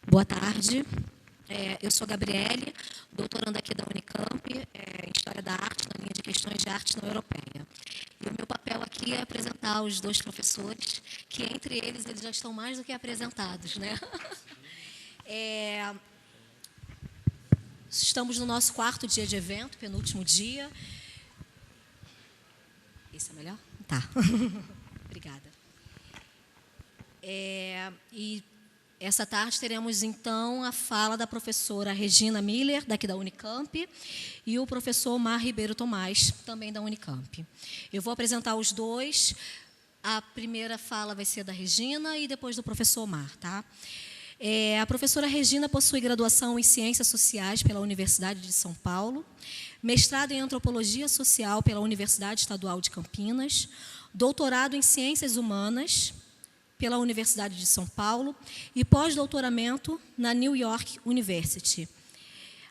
Boa tarde. Eu sou Gabriele, doutoranda aqui da Unicamp, em História da Arte, na linha de Questões de Arte Não Europeia. E o meu papel aqui é apresentar os dois professores, que entre eles já estão mais do que apresentados, né? Estamos no nosso 4º dia de evento, penúltimo dia. Esse é melhor? Tá. Obrigada. E essa tarde teremos, então, a fala da professora Regina Miller, daqui da Unicamp, e o professor Omar Ribeiro Tomás, também da Unicamp. Eu vou apresentar os dois. A primeira fala vai ser da Regina e depois do professor Omar, tá? A professora Regina possui graduação em Ciências Sociais pela Universidade de São Paulo, mestrado em Antropologia Social pela Universidade Estadual de Campinas, doutorado em Ciências Humanas pela Universidade de São Paulo e pós-doutoramento na New York University.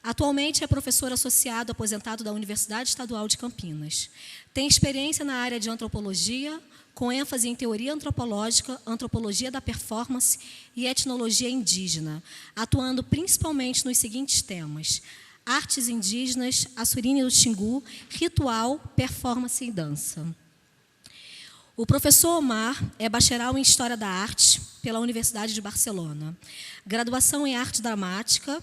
Atualmente é professor associado aposentado da Universidade Estadual de Campinas. Tem experiência na área de antropologia, com ênfase em teoria antropológica, antropologia da performance e etnologia indígena, atuando principalmente nos seguintes temas: artes indígenas, Assurine do Xingu, ritual, performance e dança. O professor Omar é bacharel em História da Arte pela Universidade de Barcelona, graduação em Arte Dramática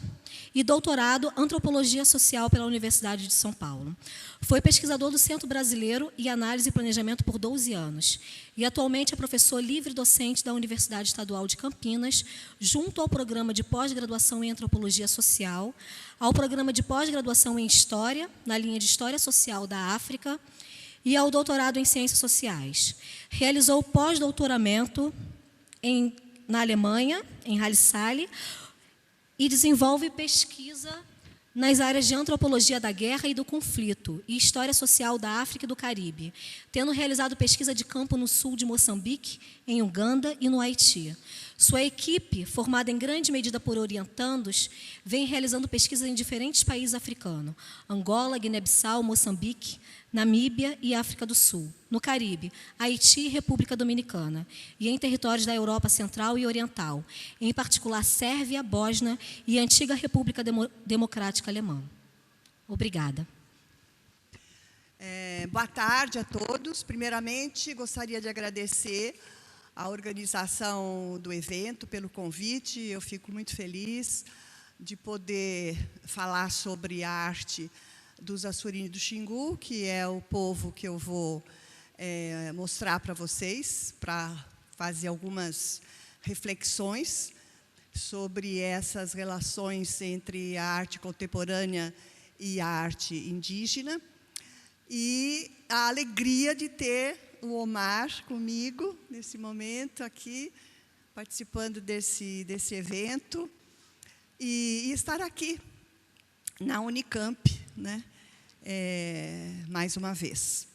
e doutorado em Antropologia Social pela Universidade de São Paulo. Foi pesquisador do Centro Brasileiro e Análise e Planejamento por 12 anos e atualmente é professor livre-docente da Universidade Estadual de Campinas, junto ao programa de pós-graduação em Antropologia Social, ao programa de pós-graduação em História, na linha de História Social da África, e ao doutorado em Ciências Sociais. Realizou pós-doutoramento na Alemanha, em Halle-Saale, e desenvolve pesquisa nas áreas de antropologia da guerra e do conflito e história social da África e do Caribe, tendo realizado pesquisa de campo no sul de Moçambique, em Uganda e no Haiti. Sua equipe, formada em grande medida por orientandos, vem realizando pesquisas em diferentes países africanos: Angola, Guiné-Bissau, Moçambique, Namíbia e África do Sul, no Caribe, Haiti e República Dominicana, e em territórios da Europa Central e Oriental, em particular Sérvia, Bósnia e Antiga República Democrática Alemã. Obrigada. Boa tarde a todos. Primeiramente, gostaria de agradecer a organização do evento pelo convite. Eu fico muito feliz de poder falar sobre a arte dos Assurine do Xingu, que é o povo que eu vou mostrar para vocês, para fazer algumas reflexões sobre essas relações entre a arte contemporânea e a arte indígena. E a alegria de ter o Omar comigo, nesse momento aqui, participando desse evento, e estar aqui, na Unicamp, né? Mais uma vez.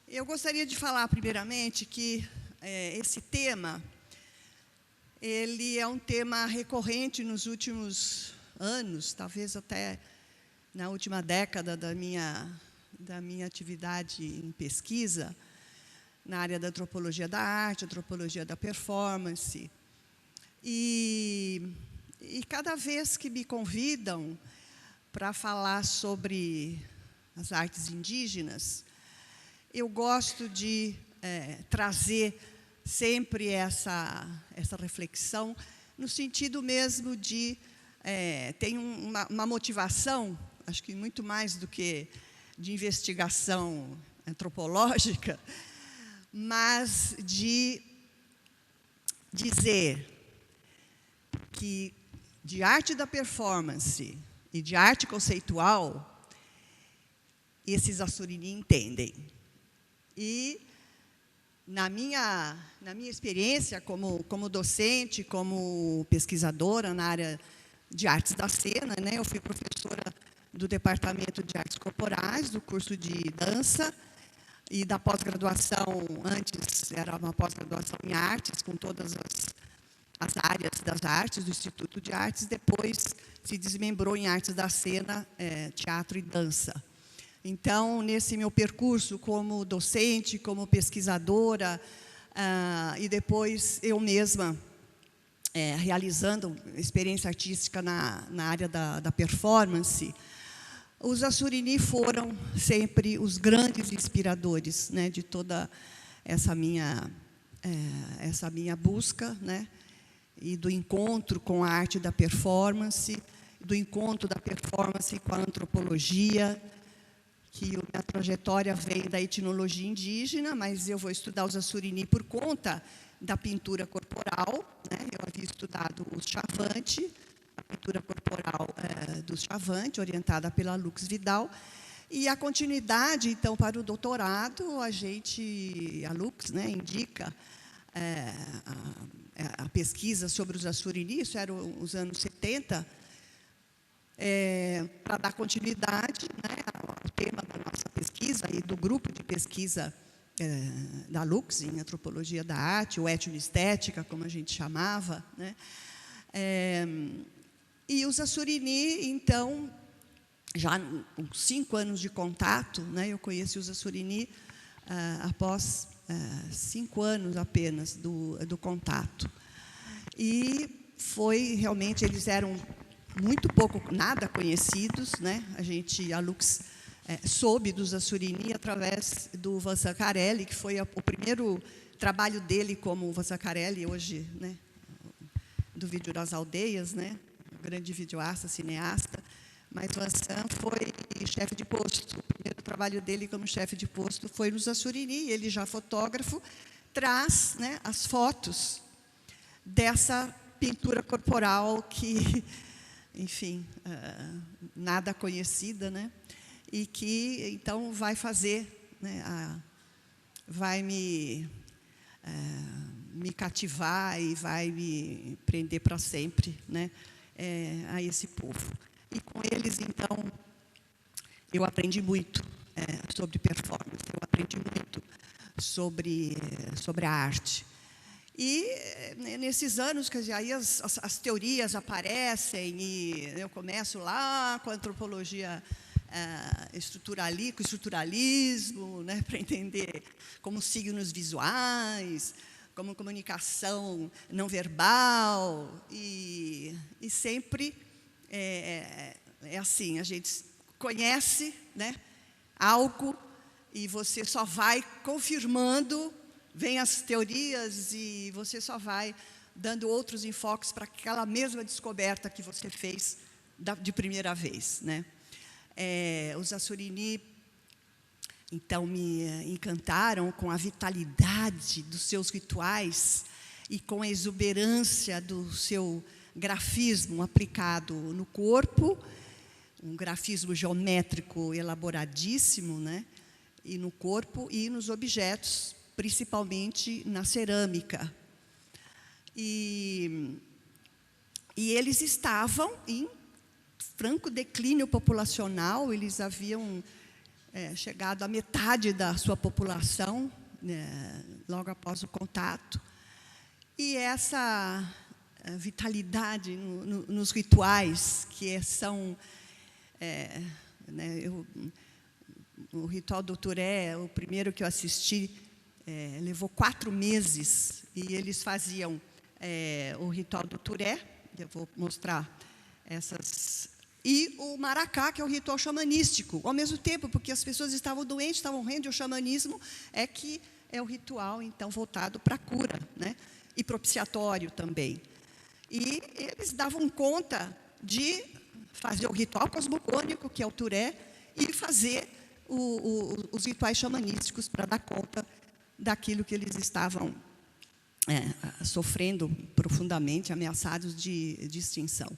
Eu gostaria de falar, primeiramente, que esse tema, ele é um tema recorrente nos últimos anos, talvez até na última década da minha atividade em pesquisa, na área da antropologia da arte, antropologia da performance. E cada vez que me convidam para falar sobre as artes indígenas, eu gosto de trazer sempre essa reflexão, no sentido mesmo de ter uma motivação, acho que muito mais do que de investigação antropológica, mas de dizer que de arte da performance e de arte conceitual, esses Assurine entendem. E, na minha experiência como docente, como pesquisadora na área de artes da cena, né, eu fui professora do Departamento de Artes Corporais, do curso de dança, e da pós-graduação, antes era uma pós-graduação em artes, com todas as áreas das artes, do Instituto de Artes, depois se desmembrou em artes da cena, teatro e dança. Então, nesse meu percurso como docente, como pesquisadora, e depois eu mesma realizando experiência artística na área da performance, os Assurini foram sempre os grandes inspiradores, né, de toda essa minha busca, né, e do encontro com a arte da performance, do encontro da performance com a antropologia, que a minha trajetória vem da etnologia indígena, mas eu vou estudar os Assurini por conta da pintura corporal, né? Eu havia estudado o Chavante, a pintura corporal do Chavante, orientada pela Lux Vidal, e a continuidade, então, para o doutorado, a Lux, né, indica a pesquisa sobre os Assurini, isso era os anos 70, para dar continuidade, né, ao tema da nossa pesquisa e do grupo de pesquisa da Lux, em antropologia da arte, ou etnoestética, como a gente chamava, né? E os Assurini, então, já com 5 anos de contato, né, eu conheci os Assurini após 5 anos apenas do contato. E foi realmente, eles eram muito pouco, nada conhecidos, né? A Lux soube dos Assurini através do Vincent Carelli, que foi o primeiro trabalho dele como Vincent Carelli, hoje, né, do Vídeo das Aldeias, né, um grande videoasta, cineasta, mas Vincent foi chefe de posto. O primeiro trabalho dele como chefe de posto foi nos Assurini, ele já fotógrafo, traz, né, as fotos dessa pintura corporal que, enfim, nada conhecida, né? E que, então, vai fazer, né, vai me cativar e vai me prender para sempre, né, a esse povo. E com eles, então, eu aprendi muito sobre performance, eu aprendi muito sobre a arte. E nesses anos, quer dizer, aí as teorias aparecem e eu começo lá com a antropologia estruturalismo, né, para entender como signos visuais, como comunicação não verbal, e sempre assim, a gente conhece, né, algo e você só vai confirmando, vem as teorias e você só vai dando outros enfoques para aquela mesma descoberta que você fez de primeira vez, né? Os Assurini, então, me encantaram com a vitalidade dos seus rituais e com a exuberância do seu grafismo aplicado no corpo, um grafismo geométrico elaboradíssimo, né? E no corpo e nos objetos, principalmente na cerâmica. E eles estavam em franco declínio populacional, eles haviam chegado à metade da sua população, né, logo após o contato. E essa vitalidade nos rituais, que são... né, o ritual do Touré, o primeiro que eu assisti, levou 4 meses, e eles faziam o ritual do Touré, eu vou mostrar essas... E o maracá, que é o ritual xamanístico, ao mesmo tempo, porque as pessoas estavam doentes, estavam morrendo, e o xamanismo é o ritual, então, voltado para a cura, né? E propiciatório também. E eles davam conta de fazer o ritual cosmogônico, que é o Touré, e fazer os rituais xamanísticos para dar conta daquilo que eles estavam sofrendo profundamente, ameaçados de extinção.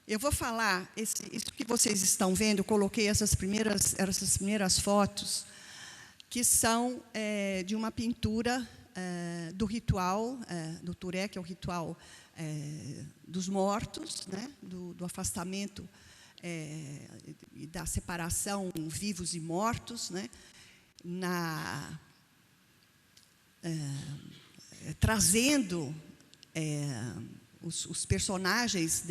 Eu vou falar, isso que vocês estão vendo, eu coloquei essas primeiras fotos, que são de uma pintura do ritual do Touré, que é o ritual dos mortos, né, do afastamento e da separação vivos e mortos, né, trazendo os personagens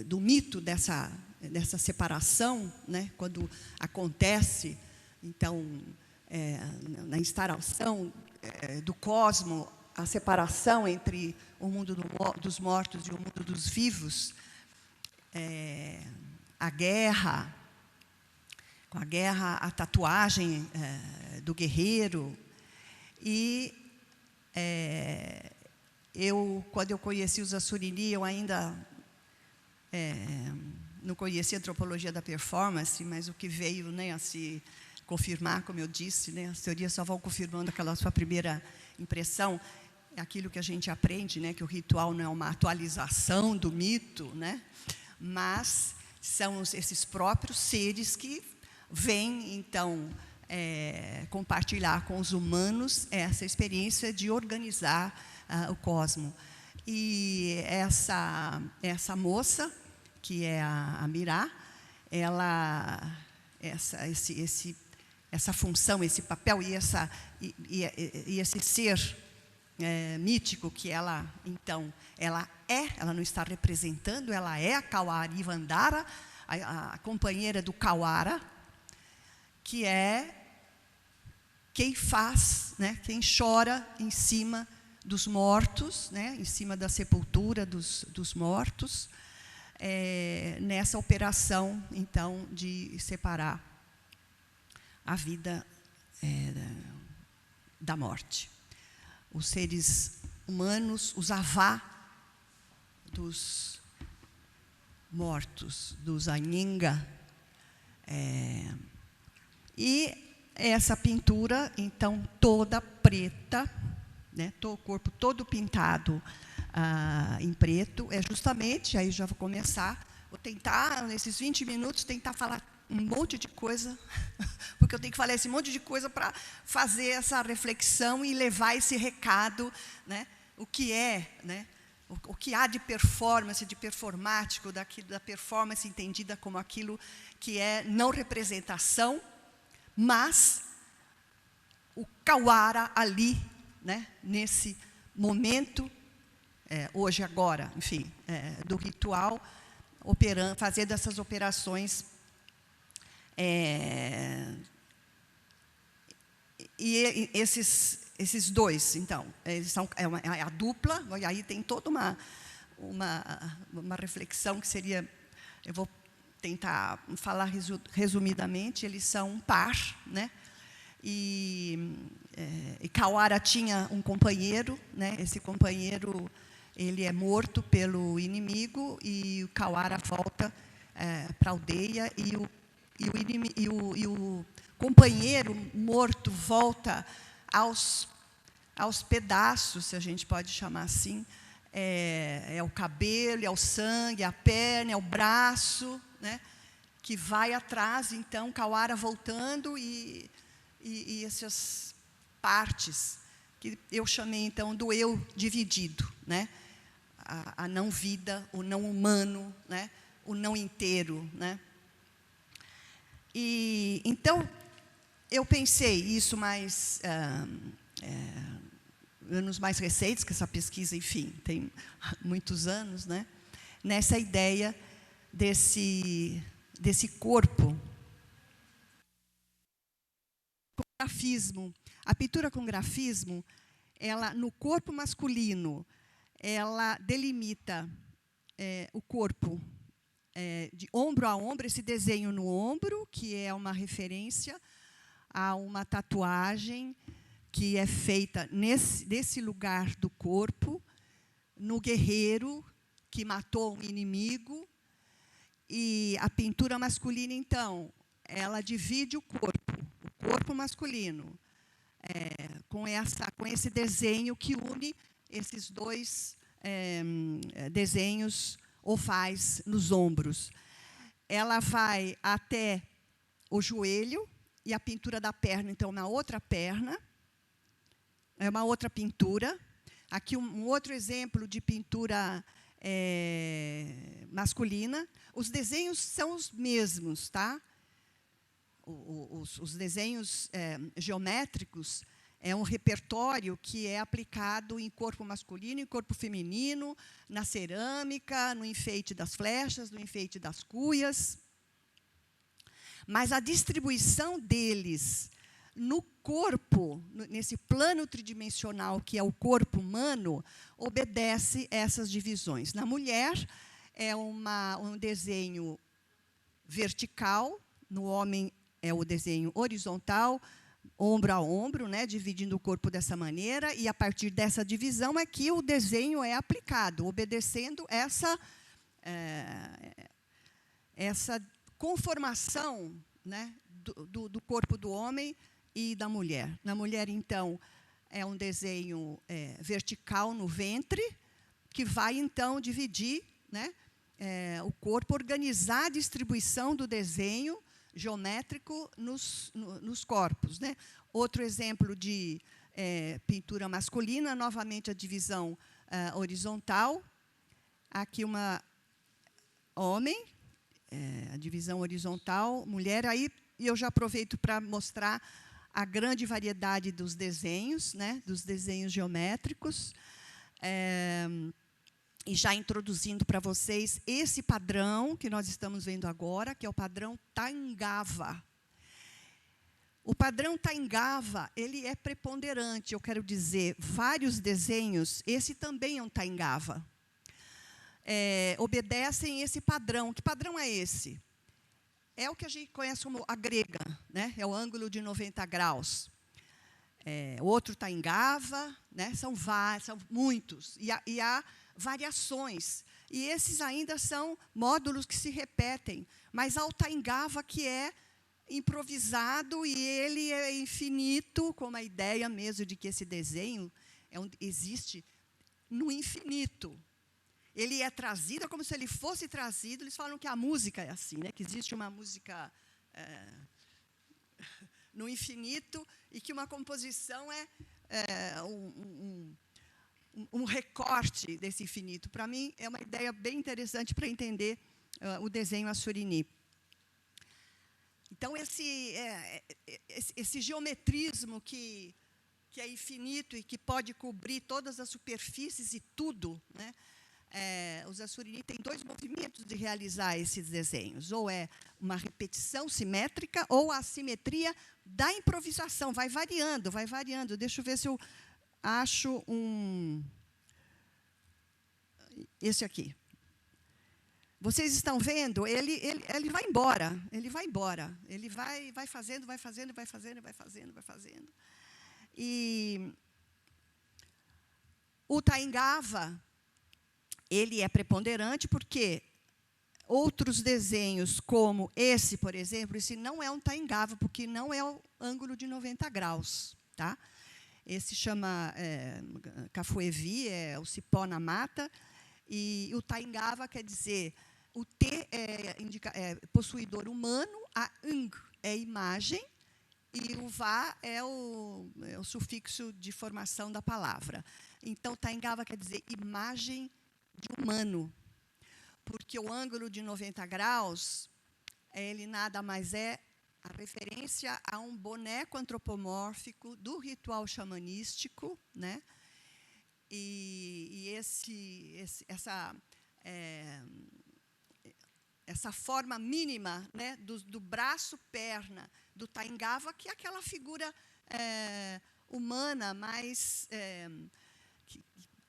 do mito dessa separação, né, quando acontece, então, na instalação do cosmo, a separação entre o mundo dos mortos e o mundo dos vivos, a guerra, com a guerra, a tatuagem do guerreiro. E quando eu conheci os Assurini, eu ainda não conhecia a antropologia da performance, mas o que veio, né, a se confirmar, como eu disse, né, as teorias só vão confirmando aquela sua primeira impressão, é aquilo que a gente aprende, né, que o ritual não é uma atualização do mito, né, mas são esses próprios seres que vêm, então, compartilhar com os humanos essa experiência de organizar o cosmo. E essa moça, que é a Mirá, essa função, esse papel e esse ser mítico que ela, então, ela não está representando, ela é a Kawari Vandara, a companheira do Kawara, que é quem faz, né, quem chora em cima dos mortos, né, em cima da sepultura dos mortos, nessa operação, então, de separar a vida da morte. Os seres humanos, os avá dos mortos, dos Anyinga. E essa pintura, então, toda preta, né, o corpo todo pintado em preto, é justamente, aí já vou começar, vou tentar, nesses 20 minutos, tentar falar um monte de coisa, porque eu tenho que falar esse monte de coisa para fazer essa reflexão e levar esse recado, né, o que é, né, o que há de performance, de performático, da performance entendida como aquilo que é não representação, mas o Kawara ali, né, nesse momento, hoje, agora, enfim, do ritual, fazendo essas operações. E esses dois, então, eles são a dupla, e aí tem toda uma reflexão que seria, eu vou tentar falar resumidamente, eles são um par, né? E Kawara tinha um companheiro, né? Esse companheiro, ele é morto pelo inimigo, e o Kawara volta para a aldeia, e o companheiro morto volta aos pedaços, se a gente pode chamar assim, é o cabelo, é o sangue, é a perna, é o braço, né, que vai atrás, então, Kawara voltando, e essas partes, que eu chamei, então, do eu dividido, né, a não vida, o não humano, né, o não inteiro, né. E, então, eu pensei isso mais, anos mais recentes, que essa pesquisa, enfim, tem muitos anos, né, nessa ideia desse corpo. Com grafismo. A pintura com grafismo, ela, no corpo masculino, ela delimita o corpo de ombro a ombro, esse desenho no ombro, que é uma referência a uma tatuagem que é feita nesse lugar do corpo, no guerreiro que matou um inimigo. E a pintura masculina, então, ela divide o corpo masculino, com esse desenho que une esses dois desenhos, ou faz nos ombros. Ela vai até o joelho, e a pintura da perna, então, na outra perna, é uma outra pintura. Aqui um outro exemplo de pintura masculina. Os desenhos são os mesmos, tá? Os desenhos geométricos é um repertório que é aplicado em corpo masculino e corpo feminino, na cerâmica, no enfeite das flechas, no enfeite das cuias. Mas a distribuição deles no corpo, nesse plano tridimensional que é o corpo humano, obedece essas divisões. Na mulher, é um desenho vertical, no homem é o desenho horizontal, ombro a ombro, né, dividindo o corpo dessa maneira, e a partir dessa divisão é que o desenho é aplicado, obedecendo essa conformação, né, do corpo do homem e da mulher. Na mulher, então, é um desenho vertical no ventre, que vai, então, dividir, né, o corpo, organizar a distribuição do desenho geométrico nos corpos, né? Outro exemplo de pintura masculina, novamente a divisão horizontal. Aqui homem, a divisão horizontal, mulher. Aí eu já aproveito para mostrar a grande variedade dos desenhos, né? Dos desenhos geométricos. E já introduzindo para vocês esse padrão que nós estamos vendo agora, que é o padrão Taingava. O padrão Taingava, ele é preponderante, eu quero dizer, vários desenhos, esse também é um Taingava, obedecem esse padrão. Que padrão é esse? É o que a gente conhece como a grega, né? É o ângulo de 90 graus. Outro Taingava, né? São muitos, e há variações. E esses ainda são módulos que se repetem. Mas há o Taingava, que é improvisado, e ele é infinito, como a ideia mesmo de que esse desenho existe no infinito. Ele é trazido, é como se ele fosse trazido. Eles falam que a música é assim, né? Que existe uma música no infinito, e que uma composição é um recorte desse infinito. Para mim, é uma ideia bem interessante para entender o desenho Assurini. Então, esse geometrismo que é infinito e que pode cobrir todas as superfícies e tudo, né? Os Assurini têm dois movimentos de realizar esses desenhos. Ou é uma repetição simétrica, ou a assimetria da improvisação. Vai variando, vai variando. Deixa eu ver se eu acho esse aqui. Vocês estão vendo? Ele vai embora. Ele vai embora. Ele vai fazendo, vai fazendo, vai fazendo, vai fazendo, vai fazendo. E o Taingava, ele é preponderante porque outros desenhos, como esse, por exemplo, esse não é um Taingava, porque não é o ângulo de 90 graus. Tá? Esse chama Cafuevi, é o cipó na mata, e o Taingava quer dizer, o T é possuidor humano, a ng é imagem, e o vá é o sufixo de formação da palavra. Então, Taingava quer dizer imagem de humano, porque o ângulo de 90 graus, ele nada mais é a referência a um boneco antropomórfico do ritual xamanístico, né? E essa forma mínima, né, do braço-perna do Taingava, que é aquela figura humana mais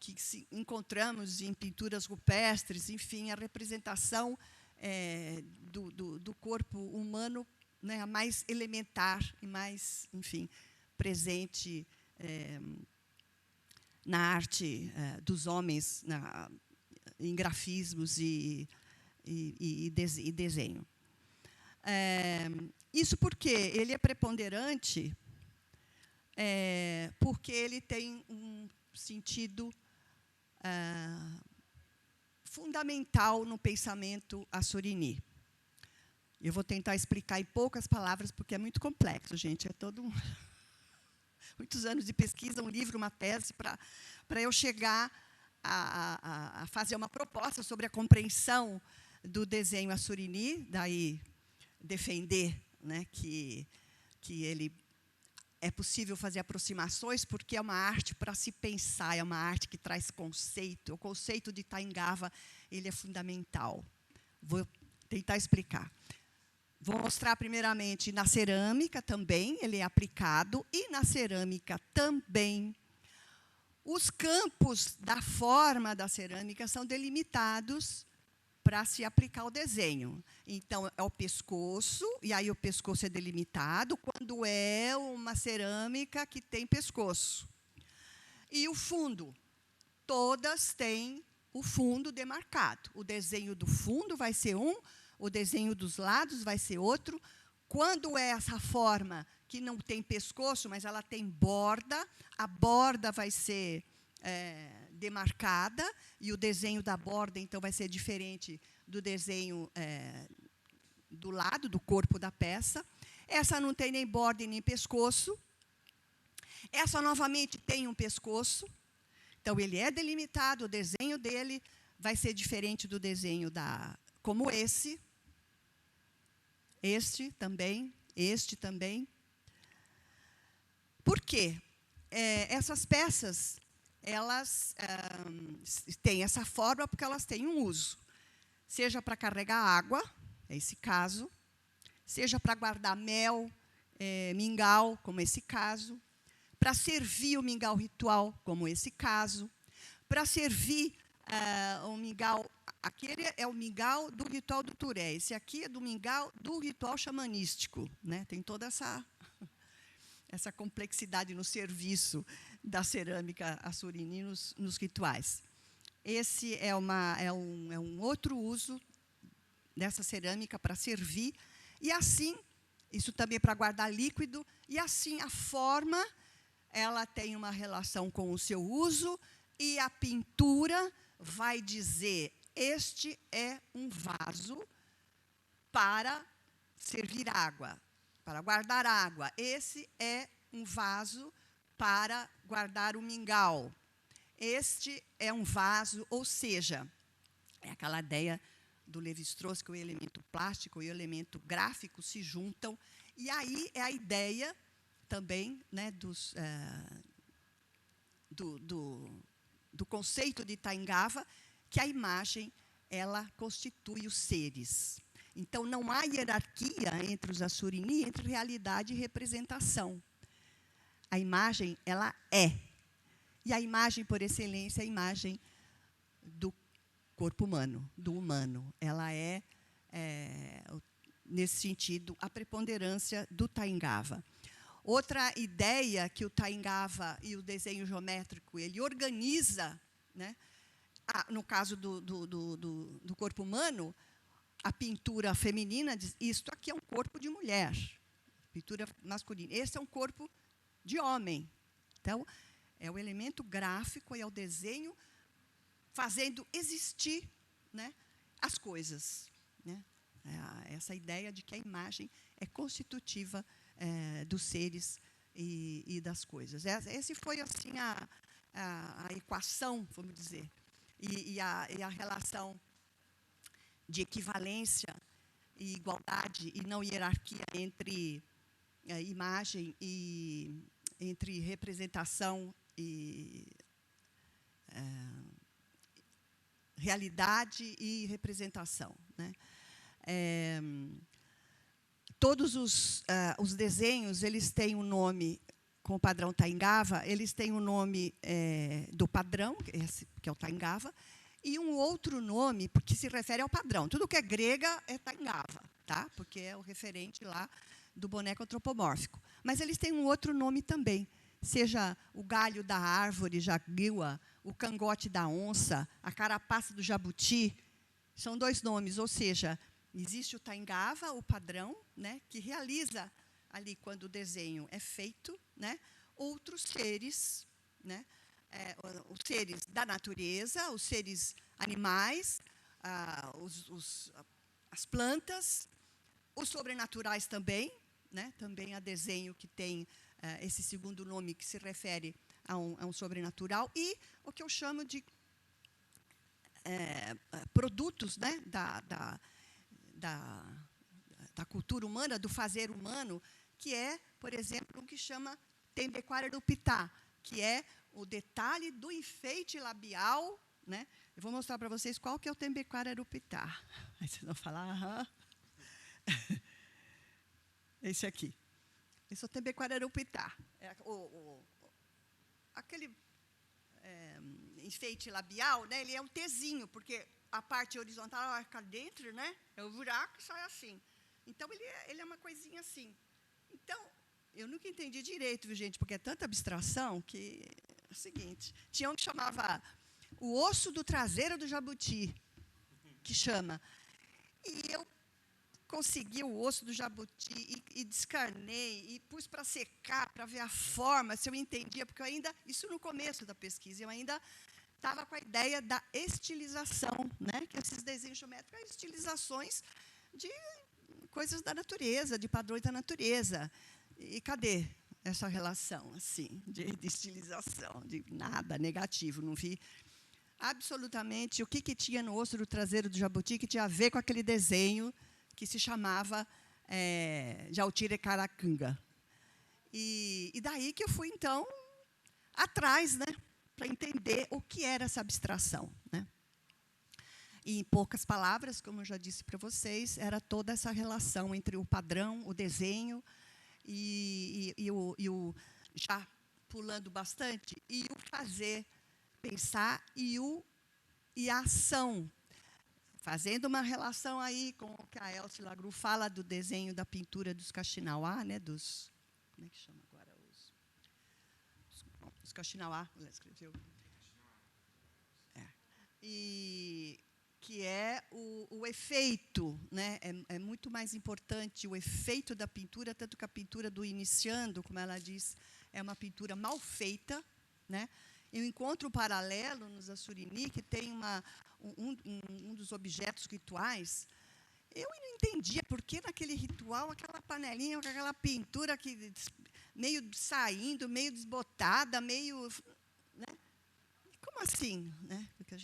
que encontramos em pinturas rupestres, enfim, a representação do corpo humano, né, a mais elementar e mais, enfim, presente na arte dos homens, em grafismos e desenho. Isso porque ele é preponderante, porque ele tem um sentido fundamental no pensamento Assurini. Eu vou tentar explicar em poucas palavras, porque é muito complexo, gente. É muitos anos de pesquisa, um livro, uma tese, para eu chegar a fazer uma proposta sobre a compreensão do desenho Assurini, daí defender, né, que ele é possível fazer aproximações, porque é uma arte para se pensar, é uma arte que traz conceito. O conceito de Taingava, ele é fundamental. Vou tentar explicar. Vou mostrar primeiramente na cerâmica também, ele é aplicado, e na cerâmica também. Os campos da forma da cerâmica são delimitados para se aplicar o desenho. Então, é o pescoço, e aí o pescoço é delimitado quando é uma cerâmica que tem pescoço. E o fundo, todas têm o fundo demarcado. O desenho do fundo vai ser um, o desenho dos lados vai ser outro. Quando é essa forma que não tem pescoço, mas ela tem borda, a borda vai ser demarcada, e o desenho da borda, então, vai ser diferente do desenho do lado, do corpo da peça. Essa não tem nem borda e nem pescoço. Essa, novamente, tem um pescoço. Então, ele é delimitado, o desenho dele vai ser diferente do desenho como esse. Este também. Por quê? Essas peças, elas têm essa forma porque elas têm um uso. Seja para carregar água, é esse caso. Seja para guardar mel, mingau, como esse caso. Para servir o mingau ritual, como esse caso. Para servir o mingau... Aquele é o mingau do ritual do Turé. Esse aqui é do mingau do ritual xamanístico, né? Tem toda essa complexidade no serviço da cerâmica açurini nos rituais. Esse é um outro uso dessa cerâmica para servir. E assim, isso também para guardar líquido. E assim, a forma, ela tem uma relação com o seu uso. E a pintura vai dizer... Este é um vaso para servir água, para guardar água. Esse é um vaso para guardar o mingau. Este é um vaso, ou seja, é aquela ideia do Lévi-Strauss, que o elemento plástico e o elemento gráfico se juntam. E aí é a ideia também, né, do conceito de Taingava, que a imagem, ela constitui os seres. Então, não há hierarquia entre os açurini, entre realidade e representação. A imagem, ela é. E a imagem, por excelência, é a imagem do corpo humano, do humano. Ela é, nesse sentido, a preponderância do Taingava. Outra ideia que o Taingava e o desenho geométrico, ele organiza, né? No caso do corpo humano, a pintura feminina diz, isto aqui é um corpo de mulher. Pintura masculina. Esse é um corpo de homem. Então, é o elemento gráfico, é o desenho fazendo existir, né, as coisas. Né? Essa ideia de que a imagem é constitutiva dos seres e das coisas. Esse foi, assim, a equação, vamos dizer, e a relação de equivalência e igualdade e não hierarquia entre imagem e entre representação e realidade e representação. Né? Todos os desenhos, eles têm um nome, com o padrão Taingava, eles têm o nome do padrão, que é o Taingava, e um outro nome, porque se refere ao padrão. Tudo que é grega é Taingava, tá? Porque é o referente lá do boneco antropomórfico. Mas eles têm um outro nome também, seja o galho da árvore, jaguua, o cangote da onça, a carapaça do jabuti. São dois nomes, ou seja, existe o Taingava, o padrão, né, que realiza ali, quando o desenho é feito, né, outros seres, né, os seres da natureza, os seres animais, as plantas, os sobrenaturais também, né, também há desenho que tem esse segundo nome que se refere a um sobrenatural, e o que eu chamo de produtos, né, da cultura humana, do fazer humano, que é, por exemplo, o que chama Tembequara do Pitá, que é o detalhe do enfeite labial. Né? Eu vou mostrar para vocês qual que é o Tembequara do Pitá. Aí vocês vão falar, aham. Esse aqui. Esse é o também Quararupitá. Aquele enfeite labial, né, ele é um Tzinho, porque a parte horizontal vai ficar dentro, né? É o buraco e sai assim. Então, ele é uma coisinha assim. Então, eu nunca entendi direito, viu, gente, porque é tanta abstração que é o seguinte. Tinha um que chamava o osso do traseiro do jabuti, que chama. E eu consegui o osso do jabuti e descarnei e pus para secar, para ver a forma, se eu entendia, porque eu ainda, isso no começo da pesquisa, eu ainda estava com a ideia da estilização, né? Que esses desenhos geométricos são estilizações de coisas da natureza, de padrões da natureza. E cadê essa relação assim, de estilização? De nada negativo, não vi absolutamente o que tinha no osso do traseiro do jabuti que tinha a ver com aquele desenho que se chamava Jautirecaracanga. E daí que eu fui, então, atrás, né, para entender o que era essa abstração. Né? E, em poucas palavras, como eu já disse para vocês, era toda essa relação entre o padrão, o desenho, e o já pulando bastante, e o fazer, pensar, e a ação, fazendo uma relação aí com o que a Elsie Lagru fala do desenho da pintura dos Kaxinawá, né, dos, como é que chama agora? Os Kaxinawá, ela escreveu. E que é o efeito, né, é muito mais importante o efeito da pintura, tanto que a pintura do iniciando, como ela diz, é uma pintura mal feita, né? Eu encontro um paralelo nos Assurini, que tem um dos objetos rituais. Eu não entendia por que naquele ritual, aquela panelinha, aquela pintura que, meio saindo, meio desbotada, meio... Né? Como assim? Né? Porque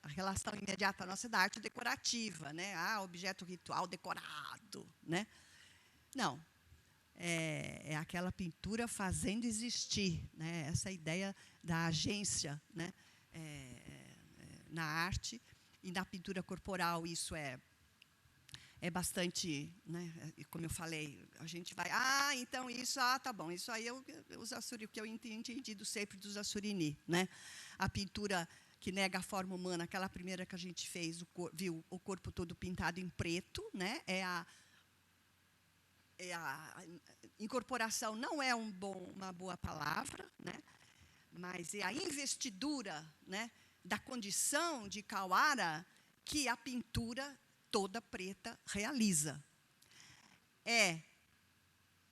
a relação imediata nossa é da arte decorativa, né? Objeto ritual decorado. Né? Não. É aquela pintura fazendo existir, né? Essa ideia da agência, né? Na arte e na pintura corporal, isso é bastante, né? Como eu falei, a gente vai, então isso, tá bom, isso aí os Assurini, que eu entendido sempre dos Assurini, né? A pintura que nega a forma humana, aquela primeira que a gente fez, viu o corpo todo pintado em preto, né? A incorporação não é uma boa palavra, né? Mas é a investidura, né, da condição de Kawara que a pintura toda preta realiza. É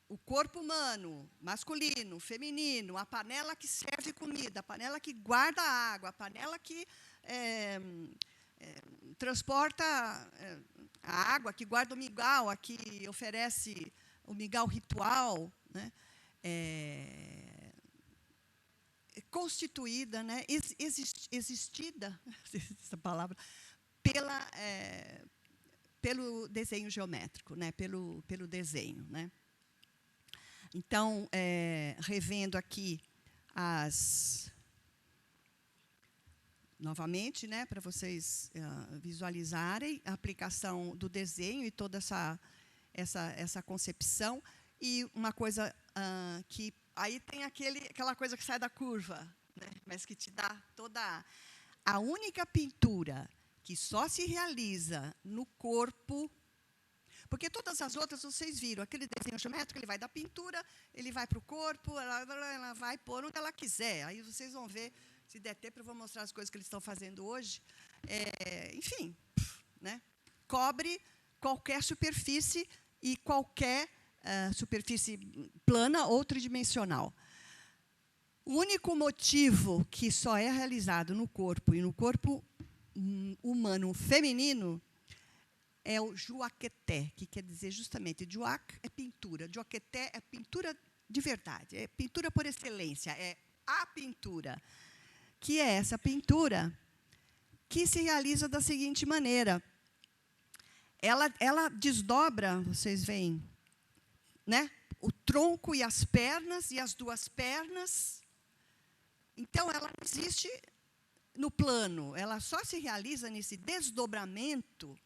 o corpo humano, masculino, feminino, a panela que serve comida, a panela que guarda água, a panela que transporta a água, que guarda o mingau, a que oferece o mingau ritual, né? Constituída, né? Existida, essa palavra, pelo desenho geométrico, né? pelo desenho. Né? Então, revendo aqui novamente, né, para vocês visualizarem a aplicação do desenho e toda essa concepção. E uma coisa que... Aí tem aquela coisa que sai da curva, né, mas que te dá toda... A única pintura que só se realiza no corpo... Porque todas as outras, vocês viram, aquele desenho geométrico, ele vai da pintura, ele vai para o corpo, ela vai pôr onde ela quiser. Aí vocês vão ver... Se der tempo, eu vou mostrar as coisas que eles estão fazendo hoje. Enfim, né? Cobre qualquer superfície e qualquer superfície plana ou tridimensional. O único motivo que só é realizado no corpo e no corpo humano feminino é o juaqueté, que quer dizer justamente, juac é pintura, juaqueté é pintura de verdade, é pintura por excelência, é a pintura. Que é essa pintura que se realiza da seguinte maneira. Ela desdobra, vocês veem, né? O tronco e as pernas, e as duas pernas. Então, ela não existe no plano, ela só se realiza nesse desdobramento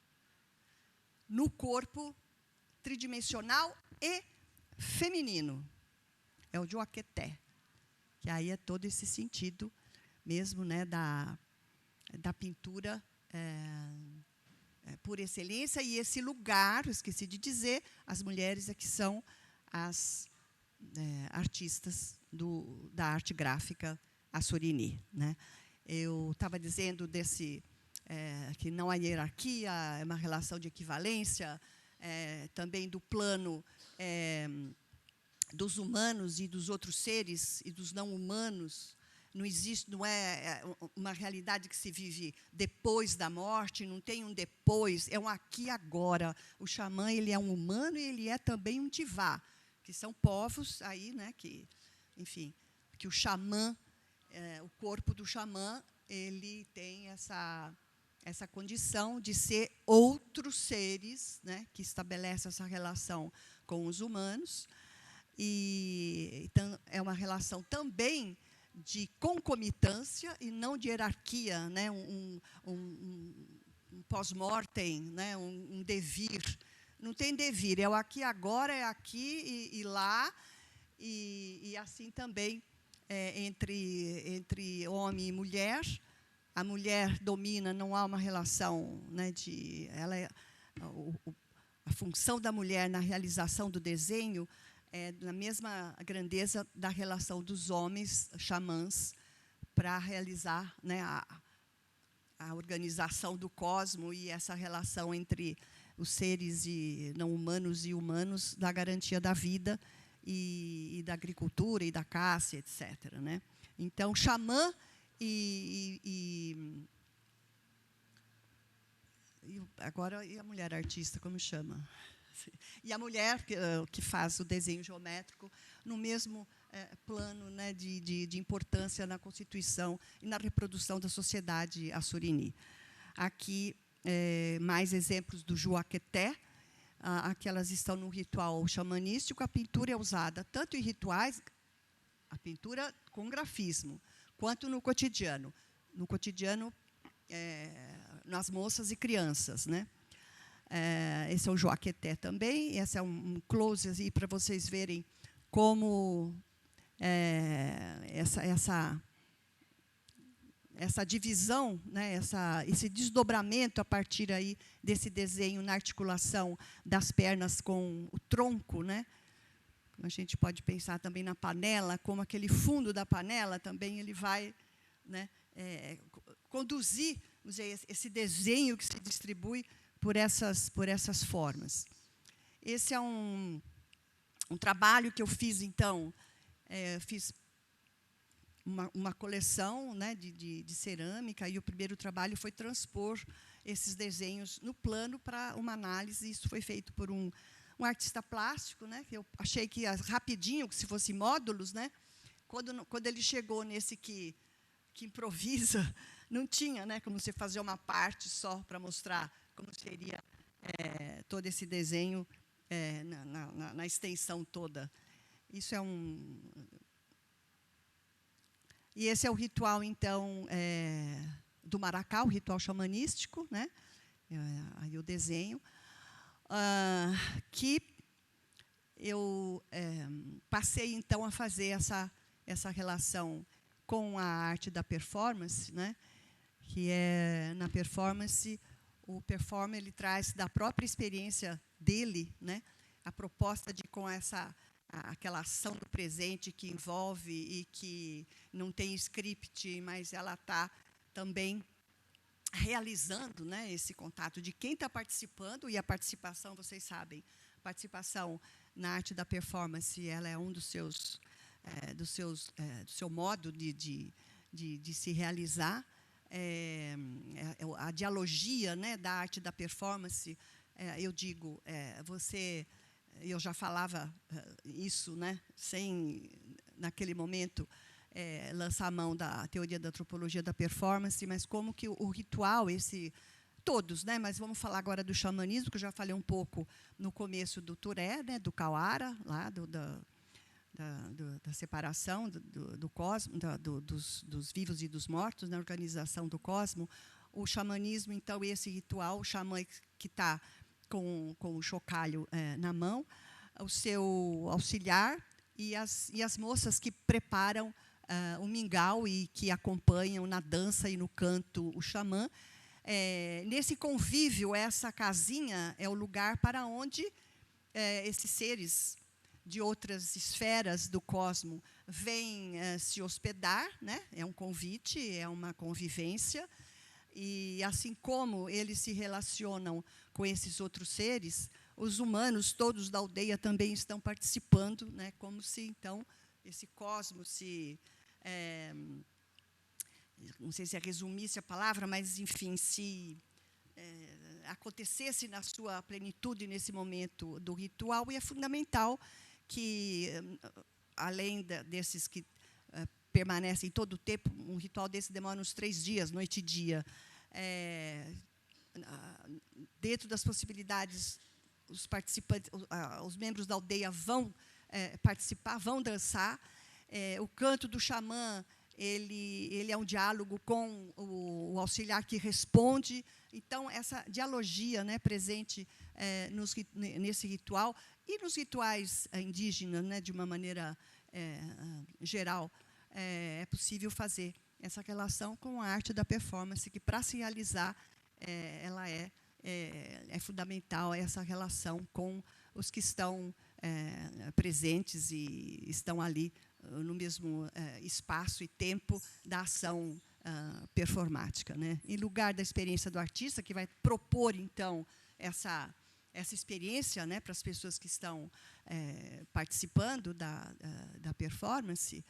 no corpo tridimensional e feminino. É o Joaqueté, que aí é todo esse sentido mesmo, né, da pintura por excelência, e esse lugar, esqueci de dizer, as mulheres é que são as artistas da arte gráfica Assurini, né? Eu estava dizendo que não há hierarquia, é uma relação de equivalência, também do plano dos humanos e dos outros seres e dos não humanos. Não existe, não é uma realidade que se vive depois da morte, não tem um depois, é um aqui e agora. O xamã, ele é um humano e ele é também um tivá, que são povos aí, né, que, enfim, que o xamã, o corpo do xamã, ele tem essa condição de ser outros seres, né, que estabelecem essa relação com os humanos. E então, é uma relação também de concomitância e não de hierarquia, né? um pós-mortem, né? um devir. Não tem devir, é o aqui agora, é aqui e lá, e assim também entre homem e mulher. A mulher domina, não há uma relação, né, a função da mulher na realização do desenho na mesma grandeza da relação dos homens xamãs para realizar, né, a organização do cosmo e essa relação entre os seres não humanos e humanos, da garantia da vida e da agricultura e da caça, etc., né? Então, xamã agora, e a mulher artista, como chama? E a mulher que faz o desenho geométrico no mesmo plano, né, de importância na constituição e na reprodução da sociedade assurini. Aqui, mais exemplos do Joaqueté. Aqui elas estão no ritual xamanístico. A pintura é usada tanto em rituais, a pintura com grafismo, quanto no cotidiano. No cotidiano, nas moças e crianças, né? Esse é o Joaqueté também. Esse é um close aí para vocês verem como essa divisão, né, esse desdobramento a partir aí desse desenho na articulação das pernas com o tronco, né? A gente pode pensar também na panela, como aquele fundo da panela também ele vai, né, conduzir, vamos dizer, esse desenho que se distribui por essas formas. Esse é um trabalho que eu fiz, então, fiz uma coleção, né, de cerâmica, e o primeiro trabalho foi transpor esses desenhos no plano para uma análise. Isso foi feito por um artista plástico, né, que eu achei que ia rapidinho, que se fosse módulos, né, quando ele chegou nesse que improvisa, não tinha, né, como você fazer uma parte só para mostrar como seria todo esse desenho na extensão toda. Isso é E esse é o ritual, então, do Maracá, o ritual xamanístico, né? Aí o desenho, que eu passei, então, a fazer essa relação com a arte da performance, né? Que na performance, o performer ele traz da própria experiência dele, né, a proposta de com aquela ação do presente que envolve e que não tem script, mas ela está também realizando, né, esse contato de quem está participando. E a participação, vocês sabem, participação na arte da performance, ela é um do seu modo de se realizar. A dialogia, né, da arte da performance, eu digo, eu já falava isso, né, sem, naquele momento, lançar a mão da teoria da antropologia da performance, mas como que o ritual, todos, né, mas vamos falar agora do xamanismo, que eu já falei um pouco no começo do Turé, né, do Kauara, lá da separação do cosmo, dos vivos e dos mortos, na organização do cosmo. O xamanismo, então, esse ritual, o xamã que está com o chocalho na mão, o seu auxiliar e as moças que preparam o mingau e que acompanham na dança e no canto o xamã. Nesse convívio, essa casinha é o lugar para onde esses seres de outras esferas do cosmos vêm se hospedar, né? É um convite, é uma convivência. E, assim como eles se relacionam com esses outros seres, os humanos, todos da aldeia, também estão participando, né? Como se, então, esse cosmos não sei se resumisse a palavra, mas, enfim, se acontecesse na sua plenitude nesse momento do ritual. E é fundamental que, além desses que permanecem todo o tempo, um ritual desse demora uns 3 dias, noite e dia. Dentro das possibilidades, os participantes, os membros da aldeia vão participar, vão dançar. O canto do xamã, ele é um diálogo com o auxiliar que responde. Então, essa dialogia, né, presente nesse ritual e nos rituais indígenas, né, de uma maneira geral, é possível fazer essa relação com a arte da performance, que, para se realizar, ela é fundamental, essa relação com os que estão presentes e estão ali no mesmo espaço e tempo da ação performática, né? Em lugar da experiência do artista, que vai propor, então, essa experiência, né, para as pessoas que estão participando da performance,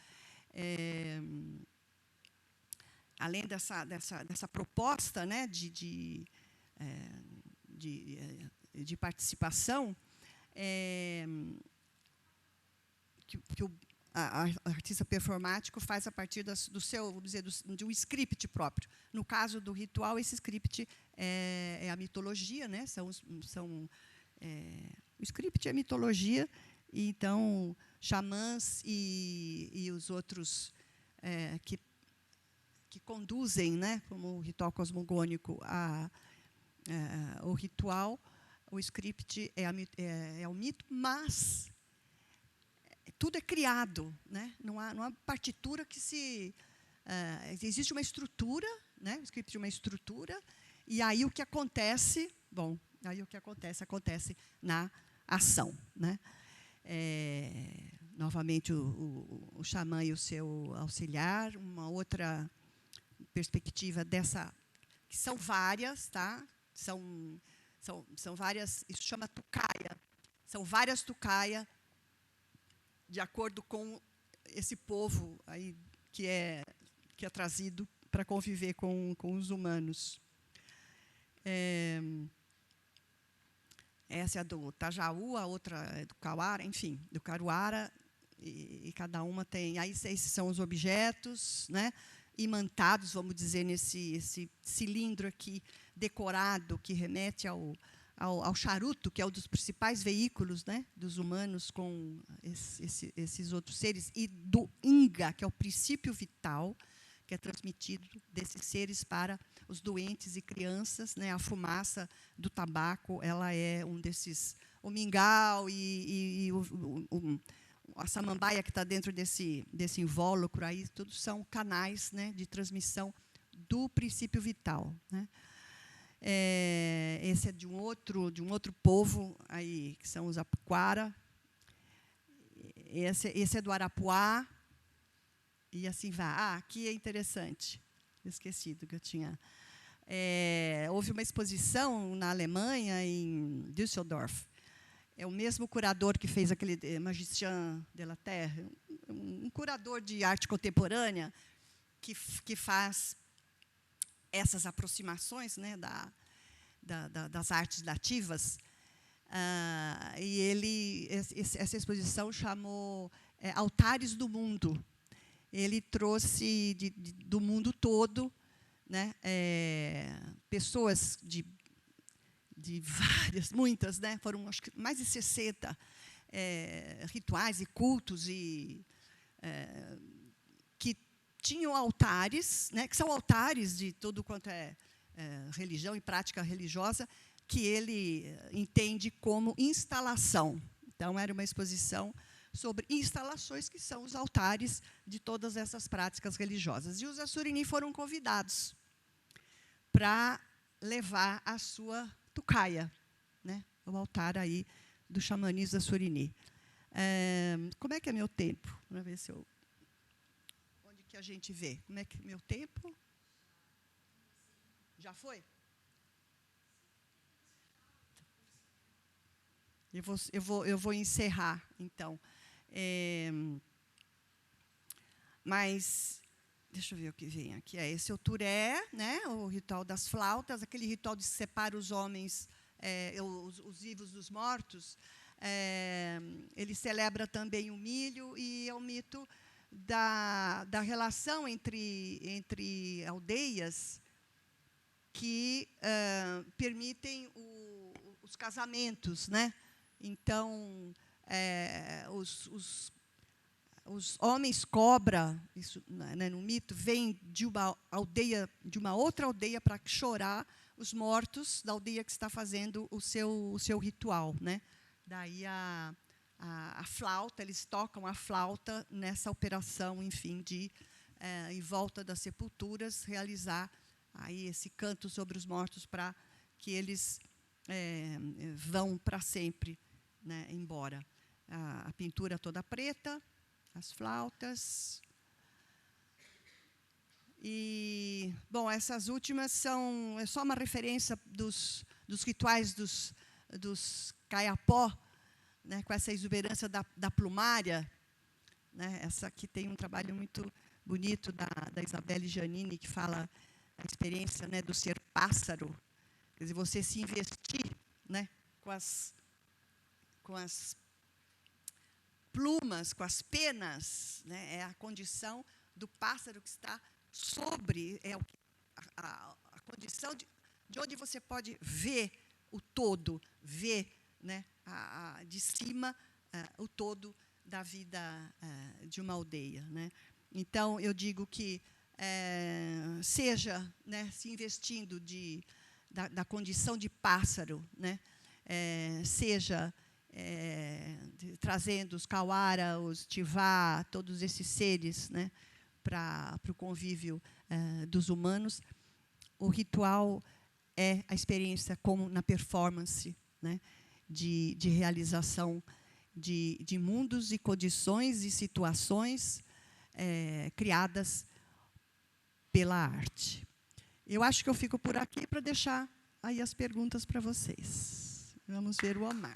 além dessa proposta, né, de participação, que o artista performático faz a partir do seu, vamos dizer, de um script próprio. No caso do ritual, esse script é a mitologia, né? O script é a mitologia, e então xamãs e os outros que conduzem, né, como o ritual cosmogônico, o ritual, o script é o mito, mas tudo é criado, né? Não há partitura que se... existe uma estrutura, né? O script é uma estrutura, e aí o que acontece... Bom, aí o que acontece na ação, né? Novamente, o xamã e o seu auxiliar. Uma outra perspectiva dessa... que são várias, tá? São várias... Isso chama tucaia. São várias tucaia, de acordo com esse povo aí que é trazido para conviver com os humanos. Essa é do Tajaú, a outra é do Cauara, enfim, do Caruara, e cada uma tem... Aí esses são os objetos, né, imantados, vamos dizer, esse cilindro aqui decorado, que remete ao charuto, que é um dos principais veículos, né, dos humanos com esses outros seres, e do Inga, que é o princípio vital, que é transmitido desses seres para os doentes e crianças, né? A fumaça do tabaco, ela é um desses... O mingau e a samambaia, que está dentro desse invólucro, aí, tudo são canais, né, de transmissão do princípio vital, né? Esse é de um outro povo, aí, que são os Apuquara. Esse é do Arapuá. E assim vai. Aqui é interessante. Esquecido que eu tinha. Houve uma exposição na Alemanha, em Düsseldorf. É o mesmo curador que fez aquele Magicien de la Terre, um curador de arte contemporânea que faz essas aproximações, né, das artes nativas. E essa exposição chamou Altares do Mundo. Ele trouxe do mundo todo, né, pessoas de várias, muitas, né, foram, acho que, mais de 60 rituais e cultos que tinham altares, né, que são altares de tudo quanto é religião e prática religiosa, que ele entende como instalação. Então, era uma exposição sobre instalações, que são os altares de todas essas práticas religiosas. E os Assurini foram convidados para levar a sua tucaia, né? O altar aí do xamanismo Assurini. Como é que é meu tempo? Vamos ver se eu... Onde que a gente vê? Como é que é meu tempo? Já foi? Eu vou encerrar, então. Mas, deixa eu ver o que vem aqui. Esse é o Turé, né, o ritual das flautas, aquele ritual de separa os homens, os vivos dos mortos. Ele celebra também o milho, e é o mito da relação entre aldeias que permitem os casamentos, né? Então, os homens cobra, isso, né, no mito, vêm de uma aldeia, de uma outra aldeia, para chorar os mortos da aldeia que está fazendo o seu ritual, né? Daí a flauta, eles tocam a flauta nessa operação, enfim, de em volta das sepulturas realizar aí esse canto sobre os mortos, para que eles vão para sempre, né, embora. A pintura toda preta, as flautas. E, bom, essas últimas é só uma referência dos rituais dos Kayapó, né, com essa exuberância da plumária, né. Essa aqui tem um trabalho muito bonito da Isabelle Giannini, que fala a experiência, né, do ser pássaro. Quer dizer, você se investir, né, com as plumas, com as penas, né, é a condição do pássaro que está sobre, a condição de onde você pode ver o todo, ver, né, de cima o todo da vida de uma aldeia, né. Então, eu digo que seja, né, se investindo da condição de pássaro, né, seja trazendo os Kawara, os Tivá, todos esses seres, né, para o convívio dos humanos. O ritual é a experiência como na performance, né, de realização de mundos e condições e situações criadas pela arte. Eu acho que eu fico por aqui para deixar aí as perguntas para vocês. Vamos ver o Omar.